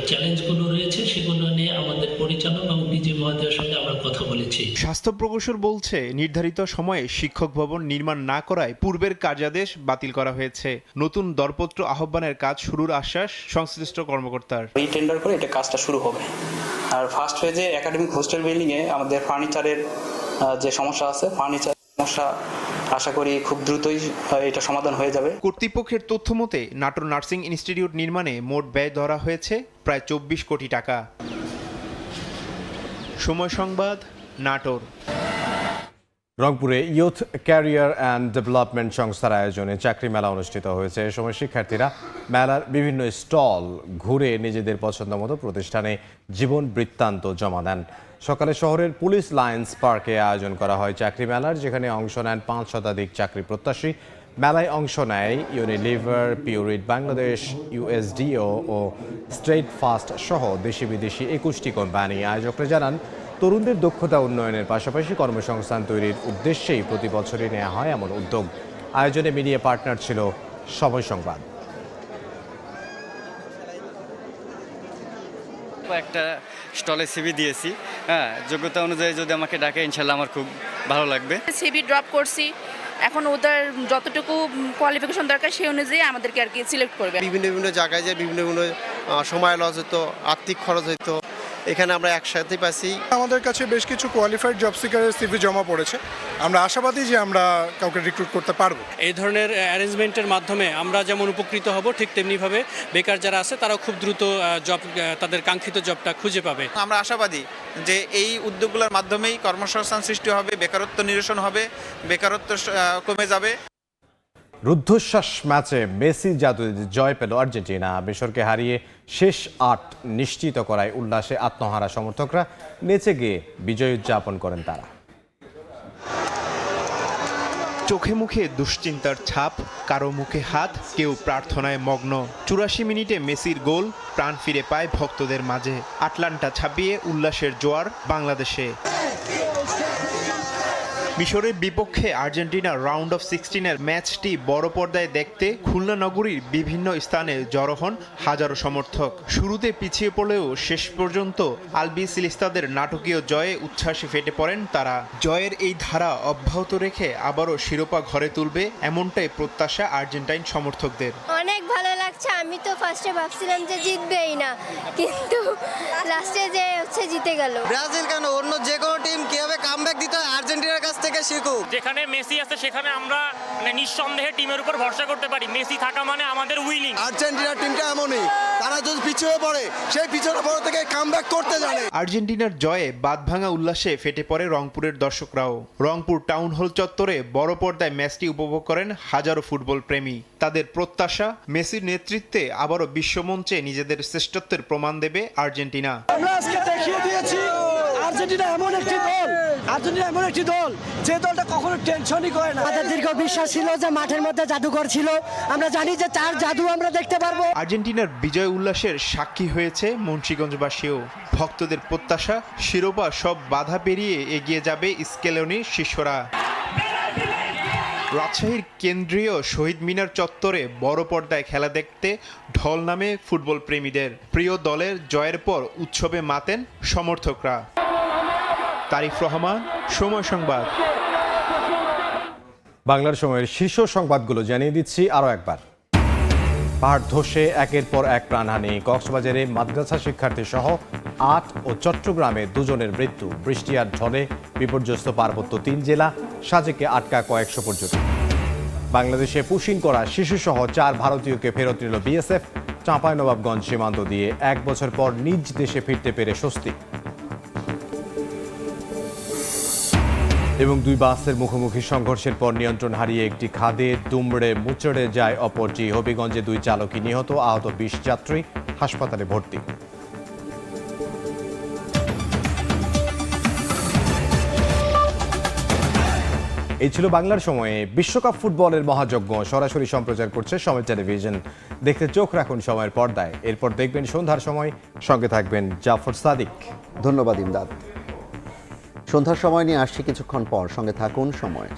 Speaker 8: চ্যালেঞ্জগুলো রয়েছে সেগুলো নিয়ে আমাদের পরিচালক এবং ডিজি মহোদয়ের সঙ্গে আমরা কথা বলেছি।
Speaker 2: স্বাস্থ্য প্রকৌশল বলছে নির্ধারিত সময়ে শিক্ষক ভবন নির্মাণ না করায় পূর্বের কার্যাদেশ বাতিল করা হয়েছে। নতুন দরপত্র আহ্বানের কাজ শুরুর আশ্বাস সংশ্লিষ্ট কর্মকর্তার।
Speaker 16: এই টেন্ডার করে এটা কাজটা শুরু হবে। আর ফার্স্ট ফেজে একাডেমিক হোস্টেল বিল্ডিংয়ে আমাদের ফার্নিচারের যে সমস্যা আছে, ফার্নিচার সমস্যা আশা করি খুব দ্রুতই এটা সমাধান হয়ে যাবে।
Speaker 2: কর্তৃপক্ষের তথ্য মতে নাটোর নার্সিং ইনস্টিটিউট নির্মাণে মোট ব্যয় ধরা হয়েছে প্রায় 24 কোটি টাকা। সময় সংবাদ, নাটোর।
Speaker 1: রংপুরে ইউথ ক্যারিয়ার অ্যান্ড ডেভেলপমেন্ট সংস্থার আয়োজনে চাকরি মেলা অনুষ্ঠিত হয়েছে। এ সময় শিক্ষার্থীরা মেলার বিভিন্ন স্টল ঘুরে নিজেদের পছন্দ মতো প্রতিষ্ঠানে জীবন বৃত্তান্ত জমা দেন। সকালে শহরের পুলিশ লাইন্স পার্কে আয়োজন করা হয় চাকরি মেলার, যেখানে অংশ নেন 5 শতাধিক চাকরি প্রত্যাশী। মেলায় অংশ নেয় ইউনিলিভার, পিউরিট বাংলাদেশ, USDO ও স্ট্রেট ফাস্ট সহ দেশি বিদেশি 21টি কোম্পানি। আয়োজকরা জানান, তরুণদের দক্ষতা উন্নয়নের পাশাপাশি কর্মসংস্থান তৈরির উদ্দেশ্যেই প্রতি বছরই নেওয়া হয় এমন উদ্যোগ। আয়োজনে মিডিয়া পার্টনার ছিল সময় সংবাদ।
Speaker 3: একটা স্টলে সিভি দিয়েছি, হ্যাঁ, যোগ্যতা অনুযায়ী যদি আমাকে ডাকে ইনশাল্লাহ আমার খুব ভালো লাগবে।
Speaker 5: সিভি ড্রপ করছি, এখন ওদের যতটুকু কোয়ালিফিকেশন দরকার সেই অনুযায়ী আমাদেরকে আর কি সিলেক্ট করবে।
Speaker 20: বিভিন্ন জায়গায় যে বিভিন্ন সময় লস হতো, আর্থিক খরচ হতো, এখানে আমরা একসাথে পাচ্ছি।
Speaker 21: আমাদের কাছে বেশ কিছু কোয়ালিফাইড জব সিকারের সিভি জমা পড়েছে, আমরা আশাবাদী যে আমরা কাউকে রিক্রুট করতে পারবো।
Speaker 25: এই ধরনের অ্যারেঞ্জমেন্টের মাধ্যমে আমরা যেমন উপকৃত হব, ঠিক তেমনিভাবে বেকার যারা আছে তারাও খুব দ্রুত জব, তাদের কাঙ্ক্ষিত জবটা খুঁজে পাবে।
Speaker 26: আমরা আশাবাদী যে এই উদ্যোগগুলোর মাধ্যমেই কর্মসংস্থান সৃষ্টি হবে, বেকারত্ব নিরসন হবে, বেকারত্ব কমে যাবে।
Speaker 1: রুদ্ধশ্বাস ম্যাচে মেসি জাদু জয় পেল আর্জেন্টিনা। মিশরকে হারিয়ে শেষ ৮ নিশ্চিত করায় উল্লাসে আত্মহারা সমর্থকরা নেচে গিয়ে বিজয় উদযাপন করেন তারা।
Speaker 2: চোখে মুখে দুশ্চিন্তার ছাপ, কারো মুখে হাত, কেউ প্রার্থনায় মগ্ন। ৮৪ মিনিটে মেসির গোল প্রাণ ফিরে পায় ভক্তদের মাঝে। আটলান্টা ছাপিয়ে উল্লাসের জোয়ার বাংলাদেশে। মিশরের বিপক্ষে আর্জেন্টিনার রাউন্ড অফ 16-এর ম্যাচটি বড় পর্দায় দেখতে খুলনা নগরীর বিভিন্ন স্থানে জড়ো হন হাজারো সমর্থক। শুরুতে পিছিয়ে পড়লেও শেষ পর্যন্ত আলবিসেলেস্তাদের নাটকীয় জয়ে উচ্ছ্বাসে ফেটে পড়েন তারা। জয়ের এই ধারা অব্যাহত রেখে আবারও শিরোপা ঘরে তুলবে এমনটাই প্রত্যাশা আর্জেন্টাইন সমর্থকদের।
Speaker 27: অনেক ভালো লাগছে। আমি তো ফার্স্টে ভাবছিলাম যে জিতবেই না, কিন্তু লাস্টে যে জিতে গেল।
Speaker 20: ব্রাজিল কেন, অন্য যে কোনো টিম কিভাবে কামব্যাক দিতে হয় আর্জেন্টিনার কাছ থেকে শিখুক।
Speaker 28: যেখানে মেসি আছে সেখানে আমরা নিঃসন্দেহে টিমের উপর ভরসা করতে পারি। মেসি থাকা মানে আমাদের উইনিং।
Speaker 20: আর্জেন্টিনার টিমটা এমনই, তারা যদি পিছিয়ে পড়ে সেই পিছনে পড়ে থেকে কামব্যাক করতে জানে।
Speaker 2: আর্জেন্টিনার জয়ে বাঁধভাঙা উল্লাসে ফেটে পড়ে রংপুরের দর্শকরাও। রংপুর টাউন হল চত্বরে বড় পর্দায় ম্যাচটি উপভোগ করেন হাজারো ফুটবল প্রেমী। তাদের প্রত্যাশা মেসির নেতৃত্বে আবারও বিশ্বমঞ্চে নিজেদের শ্রেষ্ঠত্বের প্রমাণ দেবে আর্জেন্টিনা।
Speaker 11: আমরা আজকে দেখিয়ে দিয়েছি আর্জেন্টিনা এমন একটি দল যে দলটা কখনো টেনশনই করে না।
Speaker 27: আমাদের দীর্ঘ বিশ্বাস ছিল যে মাঠের মধ্যে জাদুঘর ছিল, আমরা জানি যে তার জাদু আমরা দেখতে পারবো।
Speaker 2: আর্জেন্টিনার বিজয় উল্লাসের সাক্ষী হয়েছে মুন্সিগঞ্জবাসীও। ভক্তদের প্রত্যাশা শিরোপা সব বাধা পেরিয়ে এগিয়ে যাবে স্কেলনির শিষ্যরা। রাজশাহীর কেন্দ্রীয় শহীদ মিনার চত্বরে বড় পর্দায় খেলা দেখতে ঢল নামে ফুটবল প্রেমীদের। প্রিয় দলের জয়ের পর উৎসবে মাতেন সমর্থকরা। তারিফ রহমান, সময় সংবাদ।
Speaker 1: বাংলার সময়ের শীর্ষ সংবাদগুলো জানিয়ে দিচ্ছি আরও একবার। পাহাড় ধসে একের পর এক প্রাণহানি। কক্সবাজারে মাদ্রাসা শিক্ষার্থী সহ ৮ ও চট্টগ্রামে 2 জনের মৃত্যু। বৃষ্টি আর ঝড়ে বিপর্যস্ত পার্বত্য 3 জেলা, সাজেকে আটকা কয়েকশো পর্যটক। বাংলাদেশে পুশিং করা শিশুসহ 4 ভারতীয়কে ফেরত নিল বিএসএফ। চাঁপাইনবাবগঞ্জ সীমান্ত দিয়ে 1 বছর পর নিজ দেশে ফিরতে পেরে স্বস্তি। এবং 2 বাসের মুখোমুখি সংঘর্ষের পর নিয়ন্ত্রণ হারিয়ে একটি খাদে দুমড়ে মুচড়ে যায় অপরটি। হবিগঞ্জে 2 চালকই নিহত, আহত 20 যাত্রী হাসপাতালে ভর্তি। এই ছিল বাংলার সময়ে। বিশ্বকাপ ফুটবলের মহাযজ্ঞ সরাসরি সম্প্রচার করছে সময় টেলিভিশন। দেখতে চোখ রাখুন সময়ের পর্দায়। এরপর দেখবেন সন্ধ্যার সময়, সঙ্গে থাকবেন জাফর সাদিক।
Speaker 29: ধন্যবাদ ইমদাদ। সন্ধ্যার সময় নিয়ে আসছি কিছুক্ষণ পর, সঙ্গে থাকুন সময়।